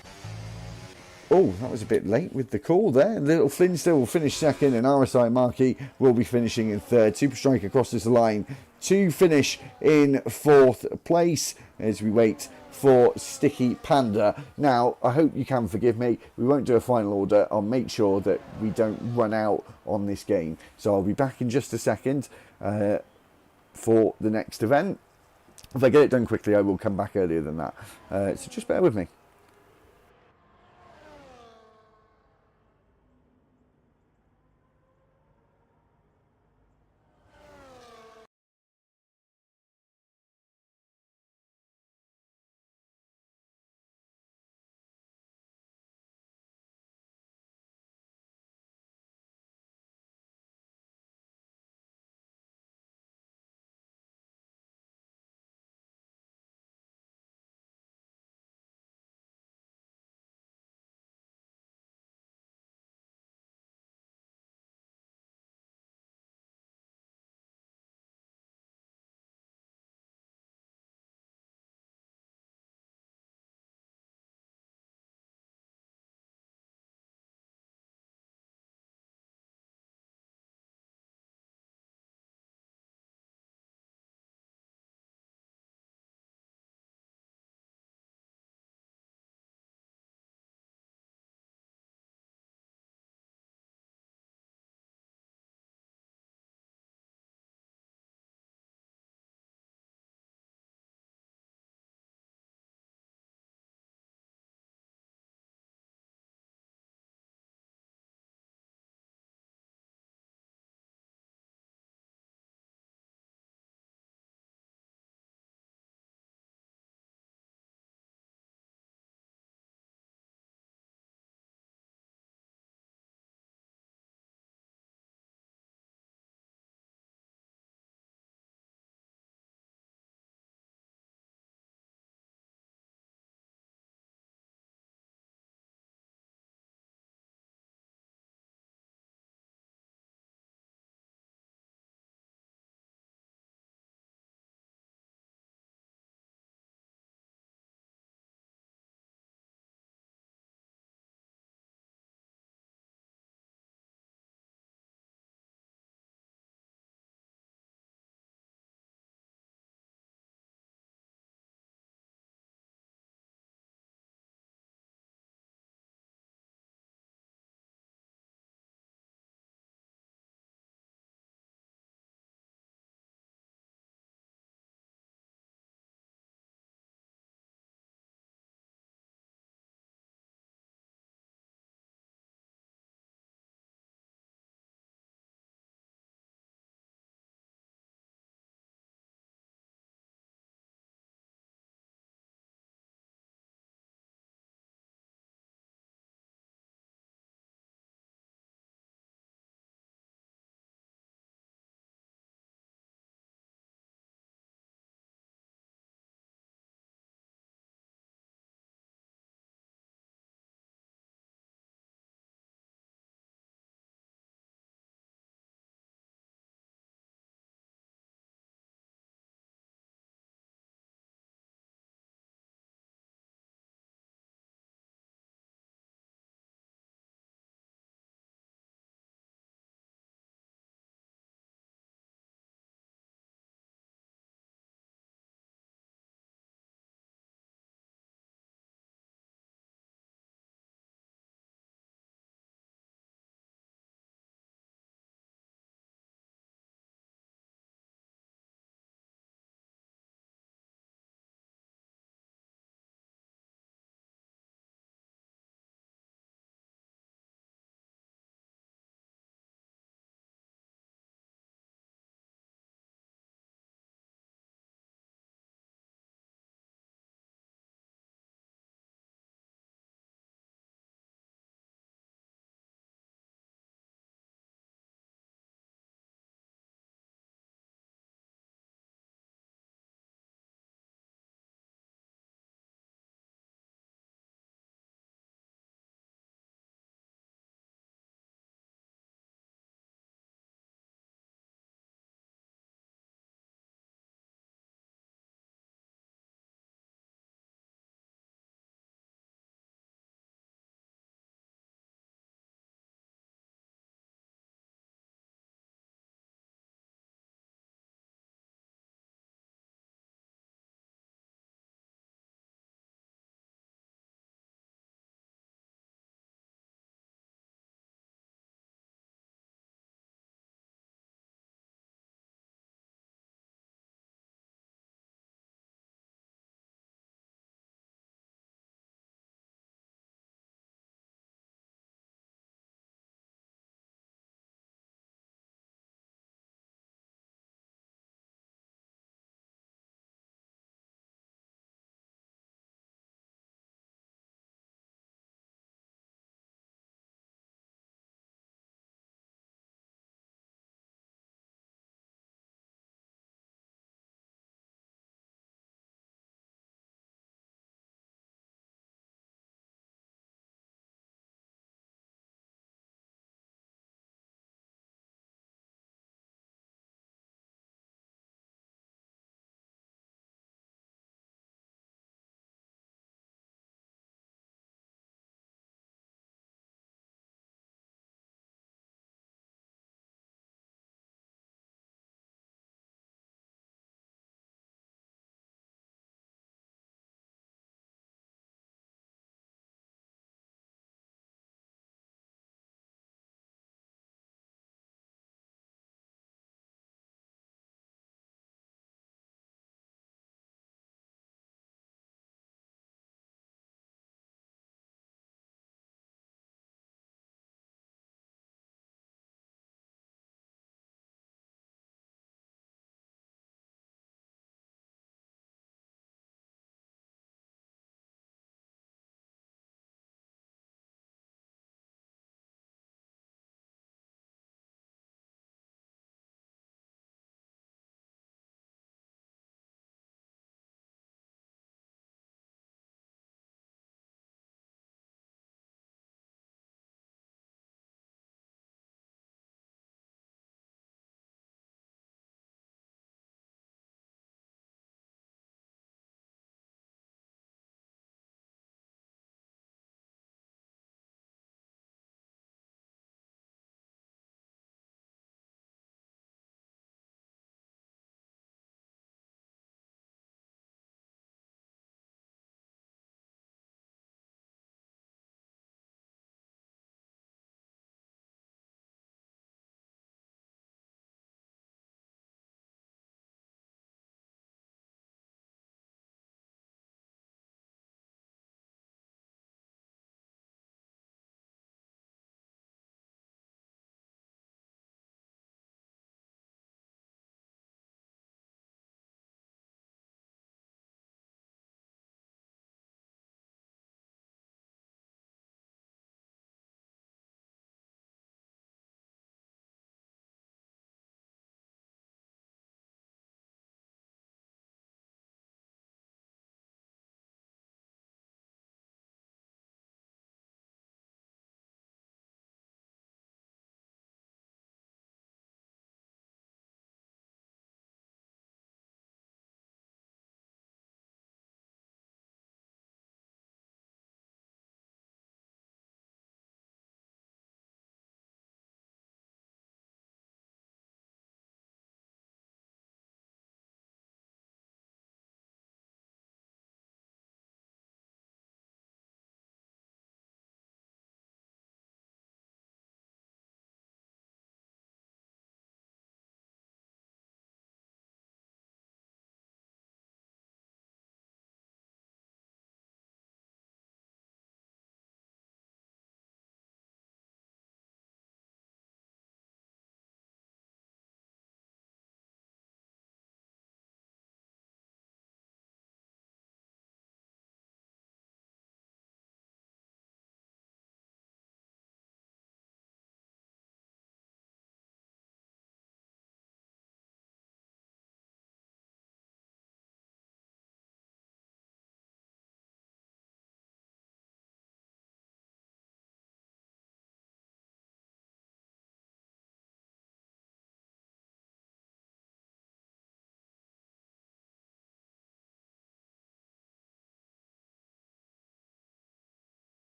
oh, that was a bit late with the call there. Little Flinster will finish second, and RSI Markey will be finishing in third. Super Striker crosses the line to finish in fourth place as we wait for Sticky Panda. Now, I hope you can forgive me. We won't do a final order. I'll make sure that we don't run out on this game. So I'll be back in just a second for the next event. If I get it done quickly, I will come back earlier than that. So just bear with me.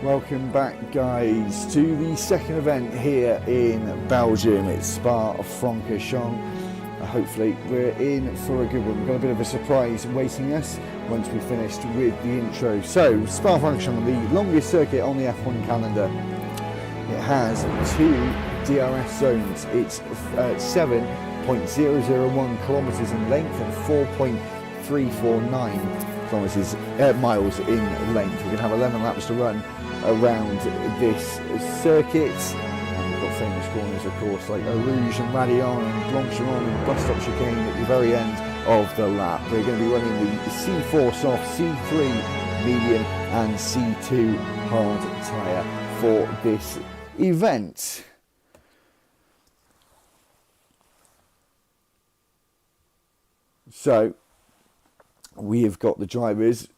Welcome back, guys, to the second event here in Belgium. It's Spa-Francorchamps. Hopefully we're in for a good one. We've got a bit of a surprise awaiting us once we've finished with the intro. So, Spa-Francorchamps, the longest circuit on the F1 calendar. It has 2 DRS zones. It's 7.001 kilometres in length and 4.349 miles in length. We're going to have 11 laps to run around this circuit. And we've got famous corners, of course, like Rouge and Radion and Blanchimont and bus stop chicane at the very end of the lap. We're going to be running the C4 soft, C3 medium and C2 hard tyre for this event. So we have got the drivers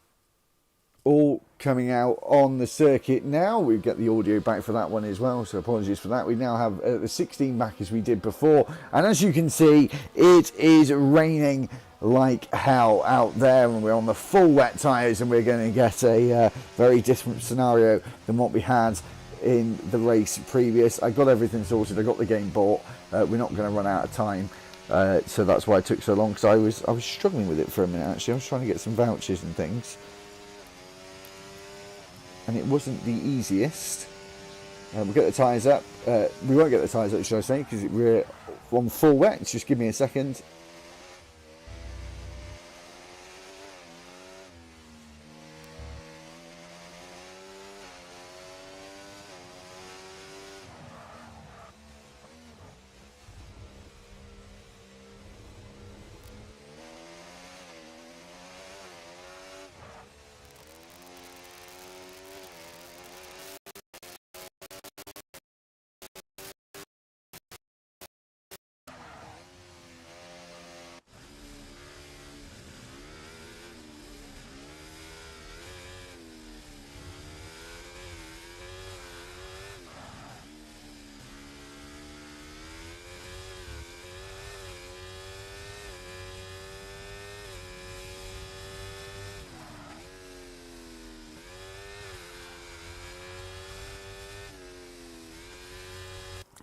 all coming out on the circuit now. We get the audio back for that one as well, so apologies for that. We now have the 16 back as we did before, and as you can see, it is raining like hell out there, and we're on the full wet tyres, and we're going to get a very different scenario than what we had in the race previous. I got everything sorted, I got the game bought. We're not going to run out of time. So that's why it took so long, because I was struggling with it for a minute actually. I was trying to get some vouchers and things, and it wasn't the easiest. We'll get the tyres up. We won't get the tyres up, should I say, because we're on full wet. Just give me a second.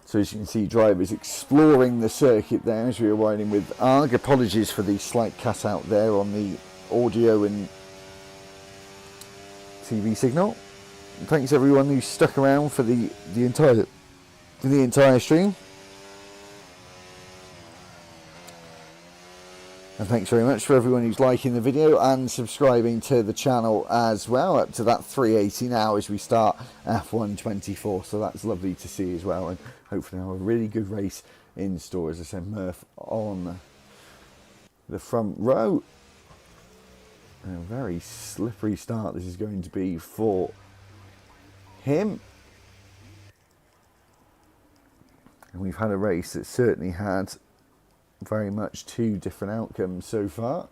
So as you can see, drivers exploring the circuit there as we were riding with ARG. Apologies for the slight cut out there on the audio and TV signal. Thanks everyone who stuck around for the entire stream. And thanks very much for everyone who's liking the video and subscribing to the channel as well. Up to that 380 now as we start F1 24. So that's lovely to see as well. And hopefully have a really good race in store. As I said, Murph on the front row. And a very slippery start this is going to be for him. And we've had a race that certainly had very much 2 different outcomes so far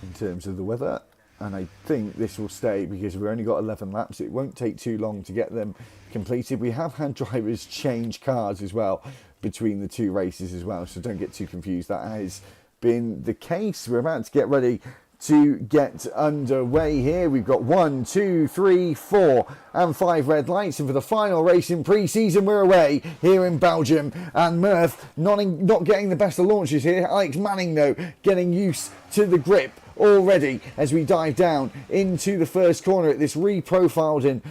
in terms of the weather, and I think this will stay because we've only got 11 laps. It won't take too long to get them completed. We have had drivers change cars as well between the 2 races as well, so don't get too confused. That has been the case. We're about to get ready to get underway here. We've got 1, 2, 3, 4 and 5 red lights, and for the final race in pre-season we're away here in Belgium. And Murph not getting the best of launches here. Alex Manning though getting used to the grip already as we dive down into the first corner at this reprofiled and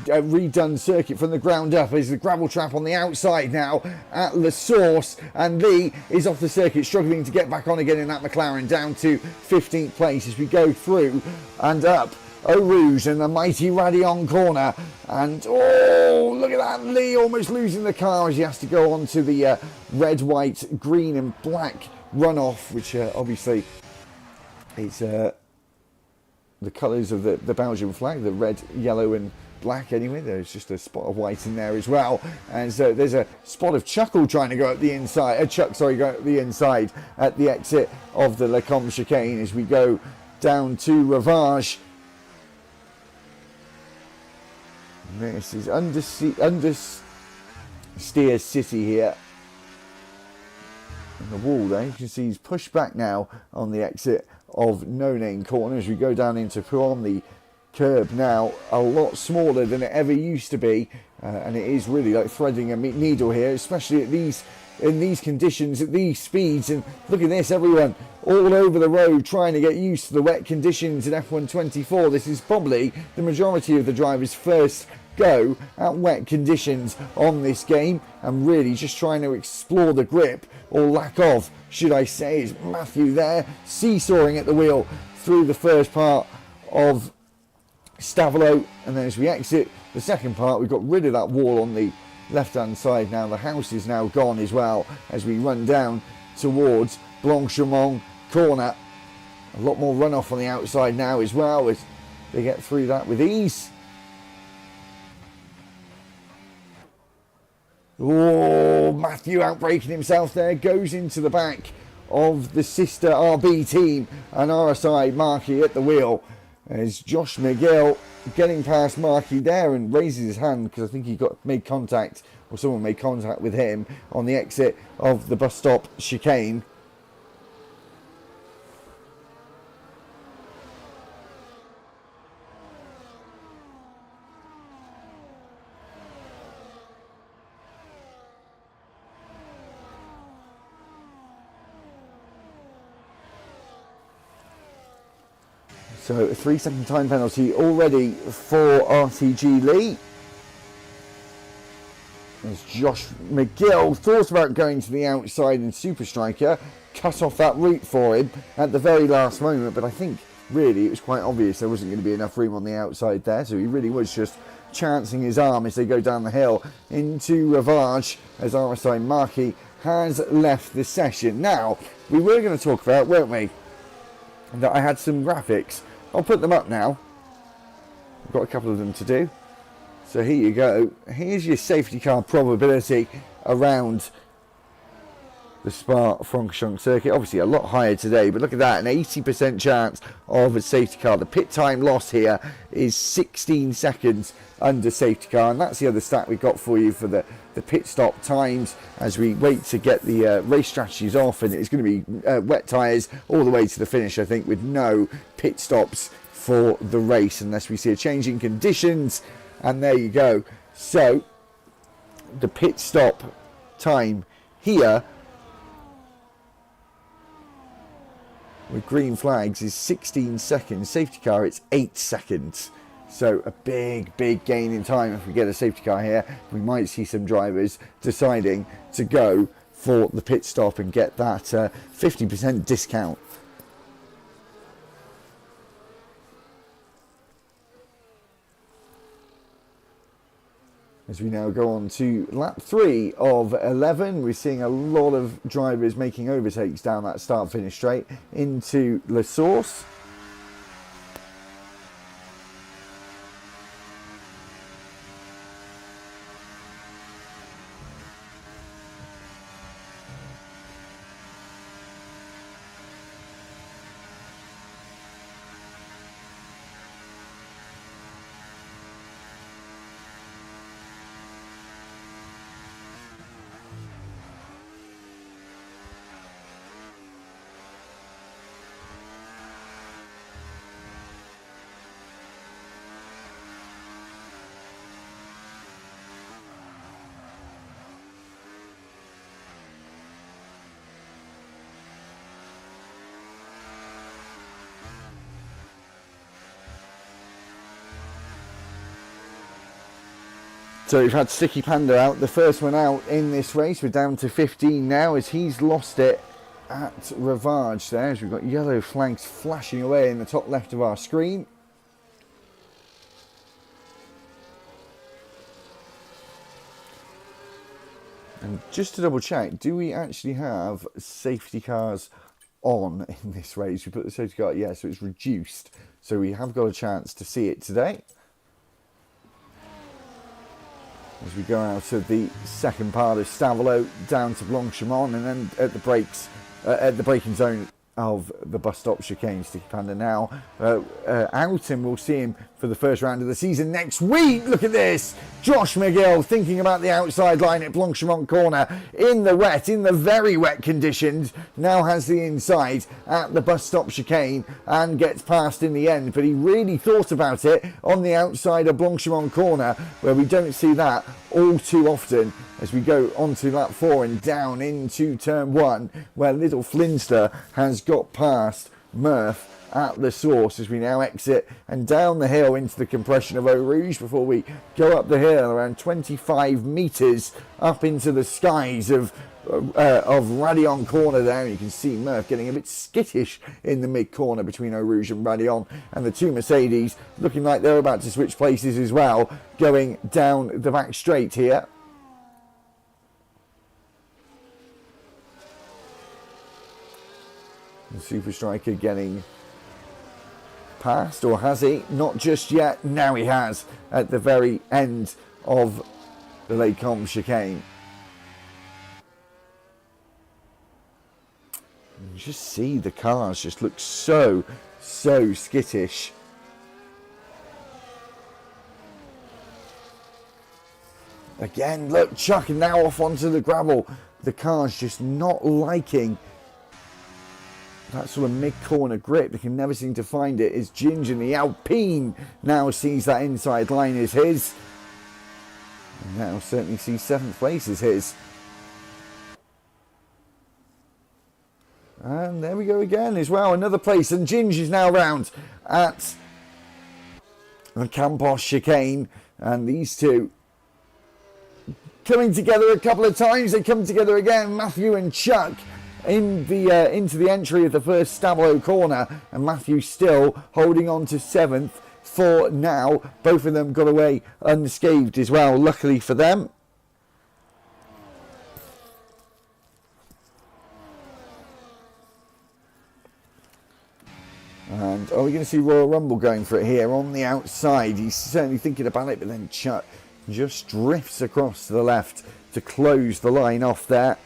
redone circuit from the ground up. Is the gravel trap on the outside now at the source, and Lee is off the circuit, struggling to get back on again in that McLaren, down to 15th place as we go through and up Eau Rouge and the mighty Radion corner. And oh, look at that, Lee almost losing the car as he has to go on to the red, white, green and black runoff, which obviously it's the colours of the Belgian flag, the red, yellow and black anyway. There's just a spot of white in there as well. And so there's a spot of Chuckle trying to go up the inside, Chuck, sorry, go up the inside at the exit of the Lecombe chicane as we go down to Ravage. This is Understeer City here. the wall there. You can see he's pushed back now on the exit of No Name Corner as we go down into Puan. The curb now a lot smaller than it ever used to be, and it is really like threading a needle here, especially at in these conditions, at these speeds. And look at this, everyone all over the road trying to get used to the wet conditions in F124. This is probably the majority of the drivers' first go at wet conditions on this game, and really just trying to explore the grip, or lack of, should I say. Is Matthew there seesawing at the wheel through the first part of Stavolo, and then as we exit the second part, we've got rid of that wall on the left hand side. Now the house is now gone as well as we run down towards Blanchemont corner. A lot more runoff on the outside now as well as they get through that with ease. Oh, Matthew outbraking himself there, goes into the back of the sister RB team, and RSI Markey at the wheel as Josh McGill getting past Markey there and raises his hand because I think he made contact, or someone made contact with him on the exit of the bus stop chicane. So a 3-second time penalty already for RTG Lee. As Josh McGill thought about going to the outside and Super Striker cut off that route for him at the very last moment, but I think really it was quite obvious there wasn't going to be enough room on the outside there, so he really was just chancing his arm as they go down the hill into Ravage as RSI Markey has left the session. Now, we were going to talk about, weren't we, that I had some graphics. I'll put them up now. I've got a couple of them to do. So here you go. Here's your safety car probability around the Spa-Francorchamps circuit. Obviously a lot higher today, but look at that, an 80% chance of a safety car. The pit time loss here is 16 seconds under safety car, and that's the other stat we've got for you for the pit stop times as we wait to get the race strategies off, and it's going to be wet tyres all the way to the finish, I think, with no pit stops for the race unless we see a change in conditions. And there you go. So the pit stop time here with green flags is 16 seconds. Safety car, it's 8 seconds. So a big gain in time. If we get a safety car here, we might see some drivers deciding to go for the pit stop and get that 50% discount. As we now go on to lap 3 of 11, we're seeing a lot of drivers making overtakes down that start-finish straight into La Source. So we've had Sticky Panda out, the first one out in this race. We're down to 15 now as he's lost it at Ravage there, as we've got yellow flags flashing away in the top left of our screen. And just to double check, do we actually have safety cars on in this race? We put the safety car, yeah, so it's reduced. So we have got a chance to see it today. As we go out of the second part of Stavolo down to Blanchemont, and then at the brakes, at the braking zone of the bus stop chicane. Sticky Panda now out, and we'll see him for the first round of the season next week. Look at this, Josh McGill thinking about the outside line at Blanchimont corner in the wet, in the very wet conditions, now has the inside at the bus stop chicane and gets past in the end, but he really thought about it on the outside of Blanchimont corner, where we don't see that all too often as we go onto lap 4 and down into turn 1, where Little Flinster has got past Murph at the source as we now exit and down the hill into the compression of Eau Rouge before we go up the hill around 25 metres up into the skies of Radion corner there. You can see Murph getting a bit skittish in the mid corner between Eau Rouge and Radion, and the two Mercedes looking like they're about to switch places as well, going down the back straight here. The Super Striker getting past, or has he? Not just yet. Now he has at the very end of the Les Combes chicane. You just see the cars just look so skittish. Again, look, Chuck now off onto the gravel. The car's just not liking that sort of mid-corner grip. They can never seem to find it. As Ginger, the Alpine, now sees that inside line as his. And now certainly sees 7th place as his. And there we go again as well. Another place. And Ginger's now round at the Campos chicane. And these two coming together a couple of times. They come together again. Matthew and Chuck in the into the entry of the first Stablo corner, and Matthew still holding on to 7th for now. Both of them got away unscathed as well, luckily for them. And are we going to see Royal Rumble going for it here on the outside? He's certainly thinking about it, but then Chuck just drifts across to the left to close the line off there.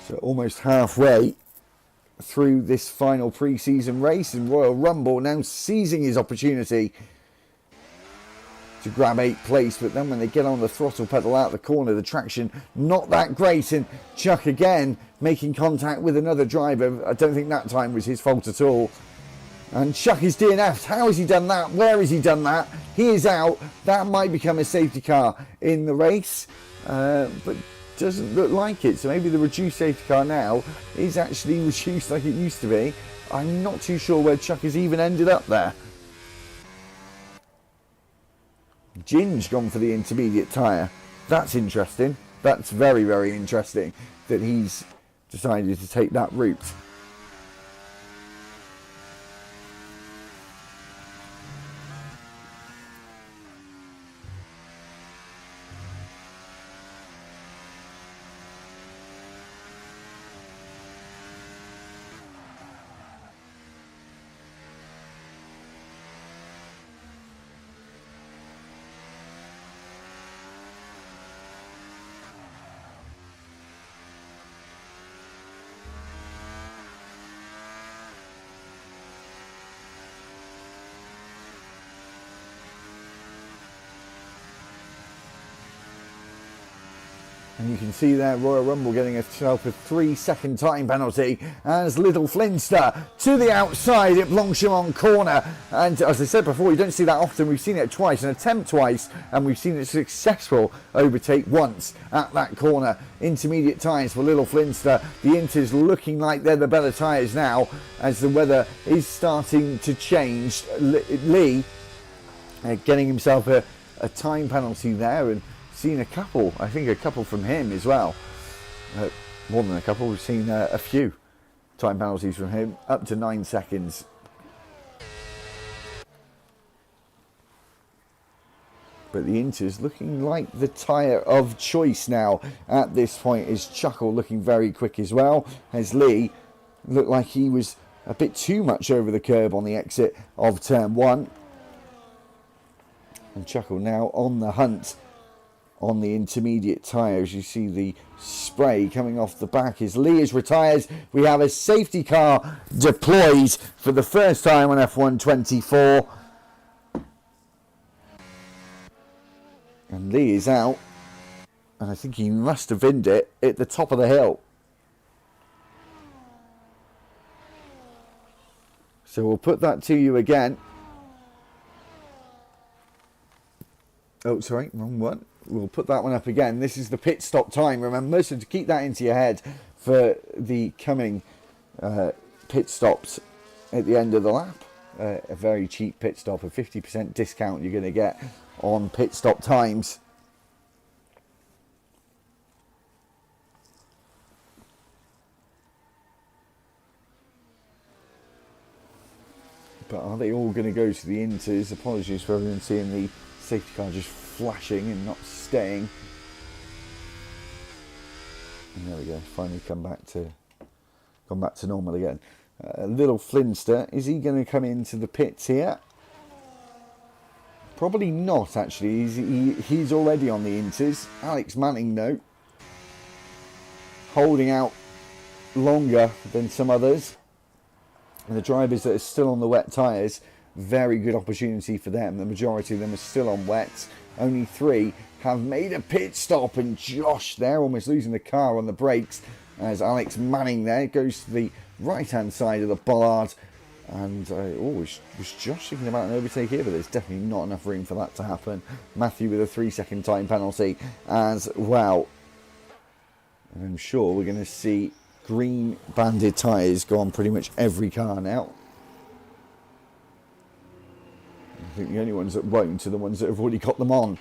So almost halfway through this final pre-season race, and Royal Rumble now seizing his opportunity to grab 8th place, but then when they get on the throttle pedal out the corner, the traction not that great, and Chuck again making contact with another driver. I don't think that time was his fault at all. And Chuck is DNF'd. How has he done that? Where has he done that? He is out. That might become a safety car in the race, but doesn't look like it. So maybe the reduced safety car now is actually reduced like it used to be. I'm not too sure where Chuck has even ended up there. Ginge gone for the intermediate tyre. That's interesting. That's very, very interesting that he's decided to take that route. And you can see there Royal Rumble getting himself a 3-second time penalty as Little Flinster to the outside at Blanchimont corner. And as I said before, you don't see that often. We've seen it twice, an attempt twice, and we've seen a successful overtake once at that corner. Intermediate tyres for Little Flinster. The Inters looking like they're the better tyres now as the weather is starting to change. Lee getting himself a time penalty there, and seen a couple, I think a couple from him as well. More than a couple, we've seen a few time penalties from him, up to 9 seconds. But the Inters looking like the tyre of choice now at this point. Is Chuckle looking very quick as well, as Lee looked like he was a bit too much over the curb on the exit of turn 1. And Chuckle now on the hunt on the intermediate tyres. You see the spray coming off the back as Lears retires. We have a safety car deployed for the first time on F1 24. And Lee is out. And I think he must have binned it at the top of the hill. So we'll put that to you again. Oh, sorry, wrong one. We'll put that one up again. This is the pit stop time, remember? So to keep that into your head for the coming pit stops at the end of the lap. A very cheap pit stop, a 50% discount you're going to get on pit stop times. But are they all going to go to the inters? Apologies for everyone seeing the safety car just flashing and not staying. And there we go. Finally gone back to normal again. Little Flinster, is he going to come into the pits here? Probably not, actually. He's already on the inters. Alex Manning, no. Holding out longer than some others. And the drivers that are still on the wet tyres, very good opportunity for them. The majority of them are still on wets. Only 3 have made a pit stop, and Josh there almost losing the car on the brakes as Alex Manning there goes to the right hand side of the bollard. And was Josh thinking about an overtake here, but there's definitely not enough room for that to happen. Matthew with a 3-second time penalty as well. And I'm sure we're going to see green banded tyres go on pretty much every car now. I think the only ones that won't are the ones that have already got them on.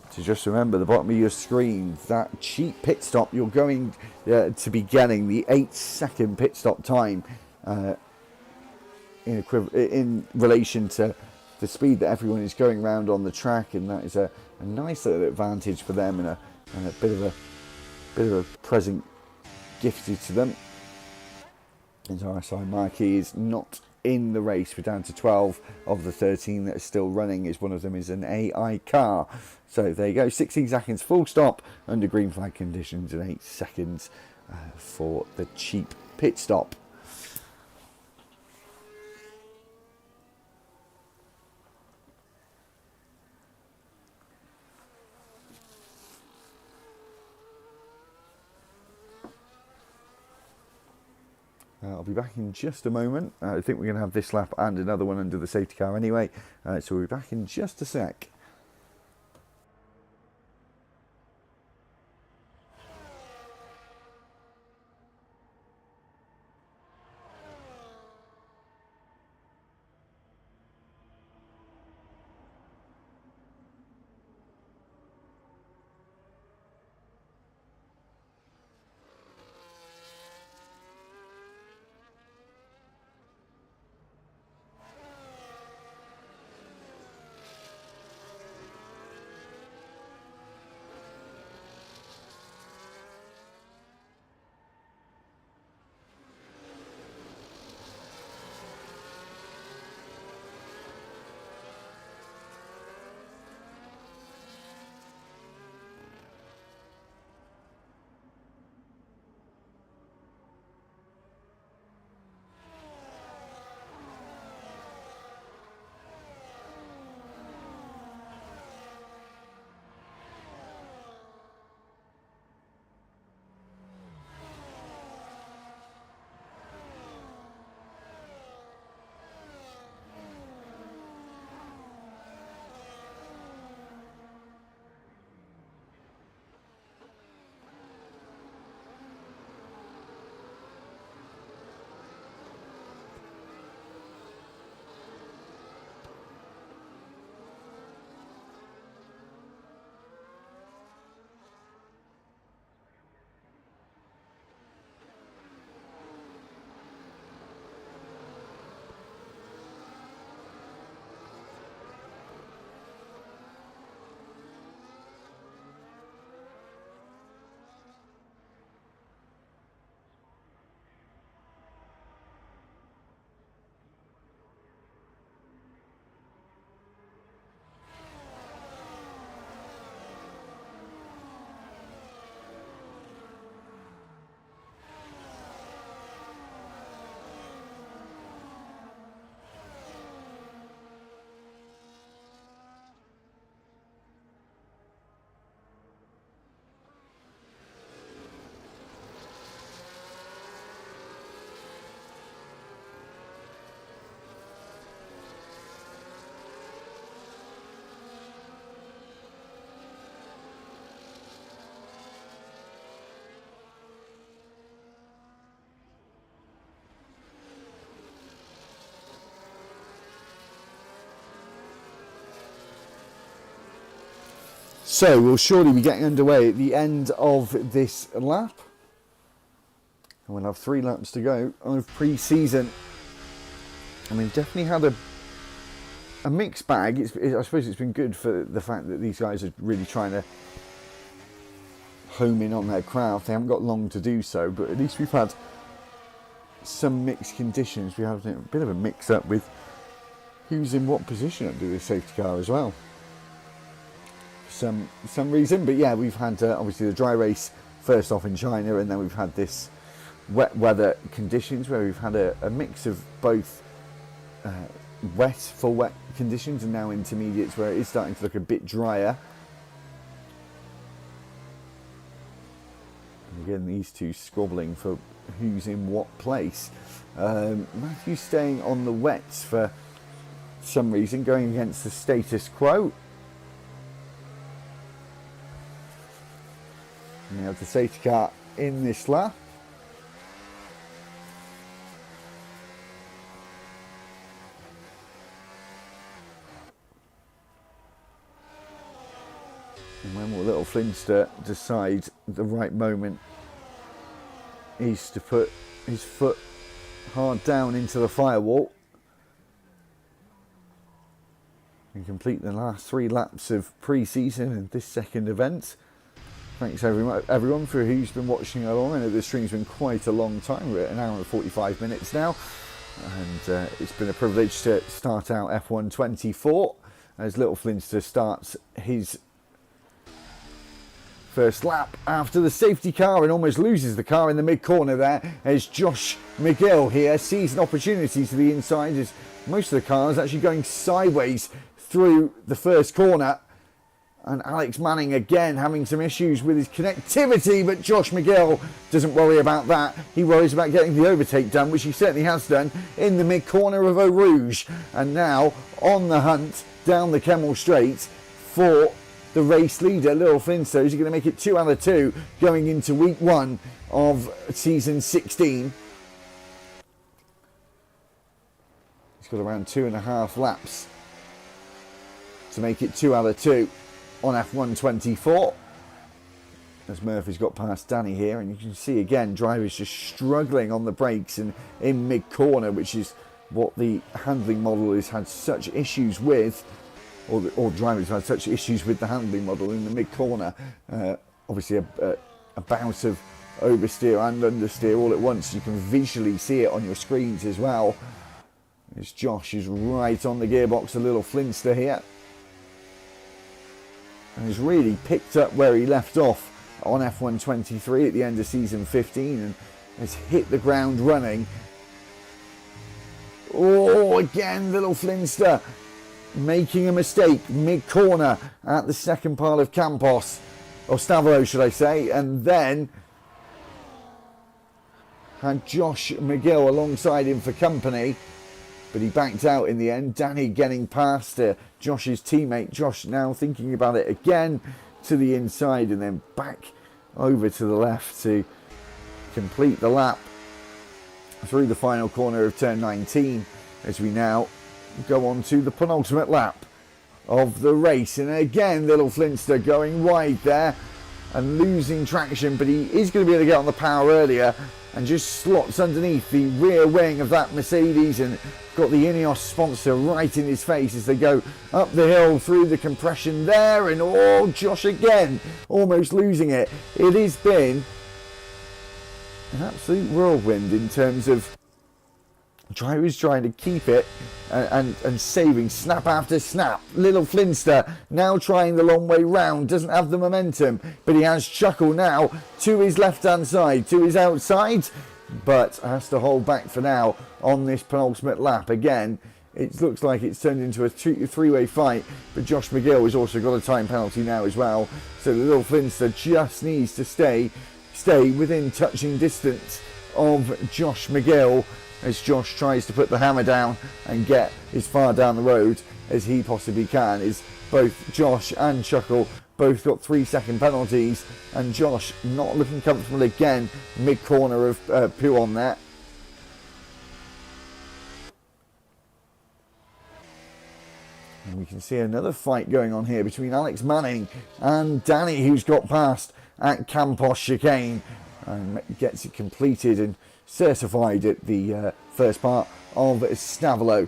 So just remember the bottom of your screen, that cheap pit stop, you're going to be getting the 8-second pit stop time in relation to the speed that everyone is going around on the track, and that is a nice little advantage for them and a bit of a present gifted to them. As RSI Marquee is not in the race. We're down to 12 of the 13 that are still running, as one of them is an AI car. So there you go, 16 seconds full stop under green flag conditions and 8 seconds for the cheap pit stop. I'll be back in just a moment. I think we're going to have this lap and another one under the safety car anyway. So we'll be back in just a sec. So we'll surely be getting underway at the end of this lap. And we'll have 3 laps to go of pre-season. I mean, definitely had a mixed bag. I suppose it's been good for the fact that these guys are really trying to home in on their craft. They haven't got long to do so, but at least we've had some mixed conditions. We have a bit of a mix-up with who's in what position under the safety car as well. Some reason, but yeah, we've had obviously the dry race first off in China, and then we've had this wet weather conditions where we've had a mix of both full wet conditions and now intermediates where it is starting to look a bit drier. And again, these two squabbling for who's in what place. Matthew staying on the wets for some reason, going against the status quo. We have the safety car in this lap. And when will little Flinster decide the right moment is to put his foot hard down into the firewall and complete the last 3 laps of pre-season and this second event. Thanks everyone for who's been watching along. I know the stream's been quite a long time. We're at 1 hour and 45 minutes now, and it's been a privilege to start out F1 24 as little Flinster starts his first lap after the safety car and almost loses the car in the mid corner there as Josh McGill here sees an opportunity to the inside as most of the cars actually going sideways through the first corner. And Alex Manning again having some issues with his connectivity, but Josh McGill doesn't worry about that. He worries about getting the overtake done, which he certainly has done in the mid-corner of Eau Rouge. And now on the hunt down the Kemmel Straight for the race leader, Little Flinster. He's going to make it 2 out of 2 going into week 1 of season 16. He's got around 2.5 laps to make it 2 out of 2. On F1 24 as Murphy's got past Danny here, and you can see again drivers just struggling on the brakes and in mid-corner, which is what the handling model has had such issues with, or drivers have had such issues with the handling model in the mid-corner. Obviously a bout of oversteer and understeer all at once. You can visually see it on your screens as well as Josh is right on the gearbox, a little Flinster here, and has really picked up where he left off on F1 23 at the end of season 15 and has hit the ground running. Oh, again, little Flinster making a mistake mid-corner at the second part of Campos, or Stavro should I say, and then had Josh McGill alongside him for company, but he backed out in the end. Danny getting past Josh's teammate. Josh now thinking about it again to the inside and then back over to the left to complete the lap through the final corner of turn 19 as we now go on to the penultimate lap of the race. And again, little Flinster going wide there and losing traction, but he is going to be able to get on the power earlier and just slots underneath the rear wing of that Mercedes and got the Ineos sponsor right in his face as they go up the hill through the compression there. And oh, Josh again almost losing it. It has been an absolute whirlwind in terms of drivers trying to keep it and saving snap after snap. Little Flinster now trying the long way round, doesn't have the momentum, but he has Chuckle now to his left hand side, to his outside, but has to hold back for now on this penultimate lap. Again, it looks like it's turned into a three-way fight, but Josh McGill has also got a time penalty now as well, so the little Flinster just needs to stay within touching distance of Josh McGill as Josh tries to put the hammer down and get as far down the road as he possibly can. Is both Josh and Chuckle both got 3-second penalties, and Josh not looking comfortable again mid-corner of Puon there. And we can see another fight going on here between Alex Manning and Danny, who's got past at Campos Chicane and gets it completed and certified at the first part of Stavolo.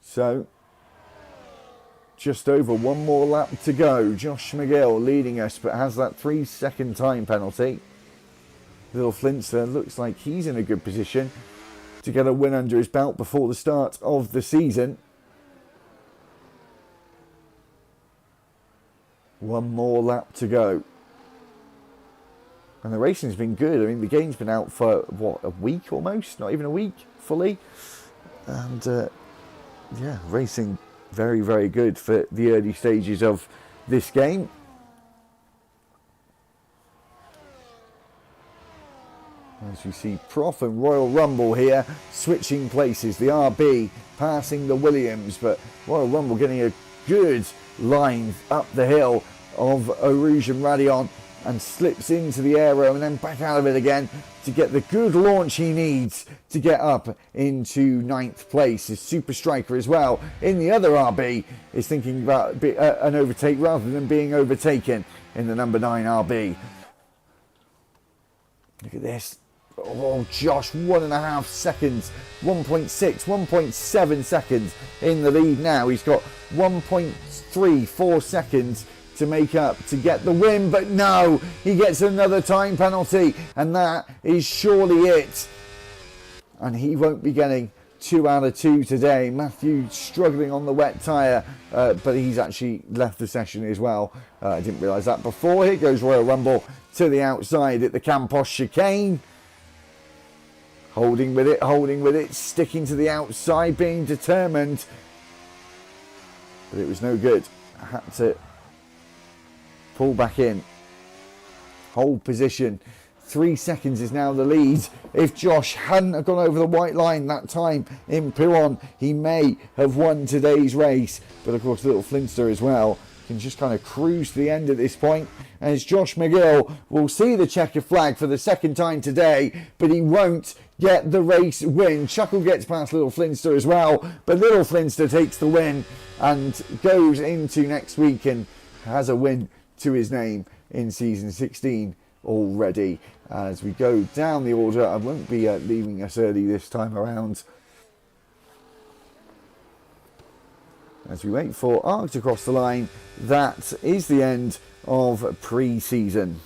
So, just over one more lap to go. Josh McGill leading us, but has that 3-second time penalty. Little Flintster looks like he's in a good position to get a win under his belt before the start of the season. One more lap to go. And the racing's been good. I mean, the game's been out for, what, a week almost? Not even a week, fully. And, yeah, racing very, very good for the early stages of this game. As we see Prof and Royal Rumble here switching places. The RB passing the Williams, but Royal Rumble getting a good line up the hill of Rouge and Radion and slips into the aero and then back out of it again to get the good launch he needs to get up into 9th place. His Super Striker as well in the other RB is thinking about an overtake rather than being overtaken in the number 9 RB. Look at this. Oh, Josh, 1.5 seconds, 1.6, 1.7 seconds in the lead now. He's got 1.34 seconds to make up to get the win, but no, he gets another time penalty, and that is surely it. And he won't be getting 2 out of 2 today. Matthew struggling on the wet tyre, but he's actually left the session as well. I didn't realise that before. Here goes Royal Rumble to the outside at the Campos Chicane. Holding with it, sticking to the outside, being determined. But it was no good. I had to pull back in. Hold position. 3 seconds is now the lead. If Josh hadn't have gone over the white line that time in Piron, he may have won today's race. But of course, Little Flintster as well can just kind of cruise to the end at this point, as Josh McGill will see the checker flag for the second time today, but he won't get the race win. Chuckle gets past Little Flintster as well, but Little Flintster takes the win and goes into next week and has a win to his name in season 16 already. As we go down the order, I won't be leaving us early this time around. As we wait for Arc to cross the line, that is the end of pre-season.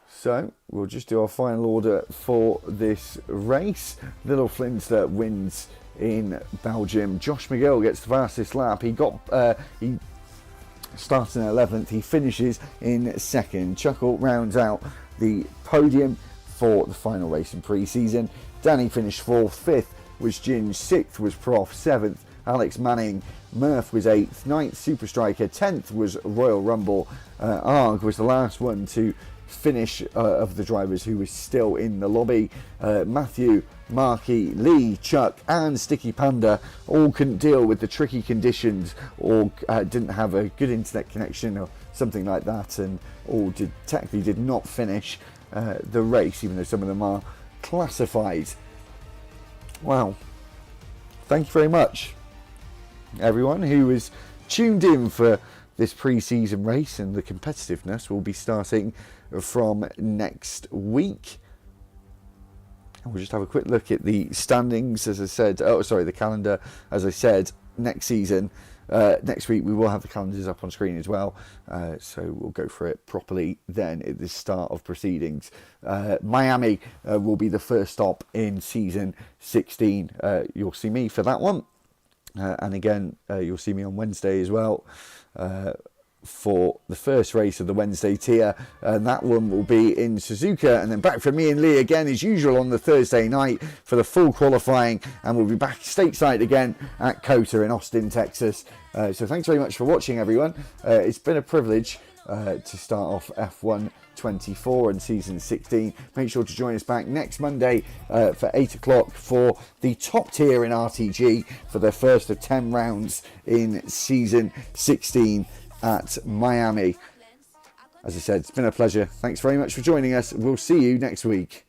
So we'll just do our final order for this race. Little Flintster wins in Belgium. Josh McGill gets the fastest lap. He starts in 11th. He finishes in 2nd. Chuckle rounds out the podium for the final race in pre-season. Danny finished 4th. 5th was Ginge. 6th was Prof. 7th Alex Manning. Murph was 8th. 9th Super Striker. 10th was Royal Rumble. Arg was the last one to finish of the drivers who was still in the lobby. Matthew, Marky, Lee, Chuck and Sticky Panda all couldn't deal with the tricky conditions or didn't have a good internet connection or something like that, and all technically did not finish the race, even though some of them are classified. Wow. Thank you very much, everyone who was tuned in for this pre-season race, and the competitiveness will be starting from next week. And we'll just have a quick look at the standings, as I said. Oh, sorry, the calendar. As I said, next season, next week we will have the calendars up on screen as well. So we'll go for it properly then at the start of proceedings. Miami will be the first stop in season 16. You'll see me for that one. And again, you'll see me on Wednesday as well. for the first race of the Wednesday tier, and that one will be in Suzuka, and then back from me and Lee again as usual on the Thursday night for the full qualifying, and we'll be back stateside again at COTA in Austin, Texas. So thanks very much for watching, everyone. It's been a privilege to start off F1 24 and season 16. Make sure to join us back next Monday for 8 o'clock for the top tier in RTG for their first of 10 rounds in season 16 at Miami. As I said, it's been a pleasure. Thanks very much for joining us. We'll see you next week.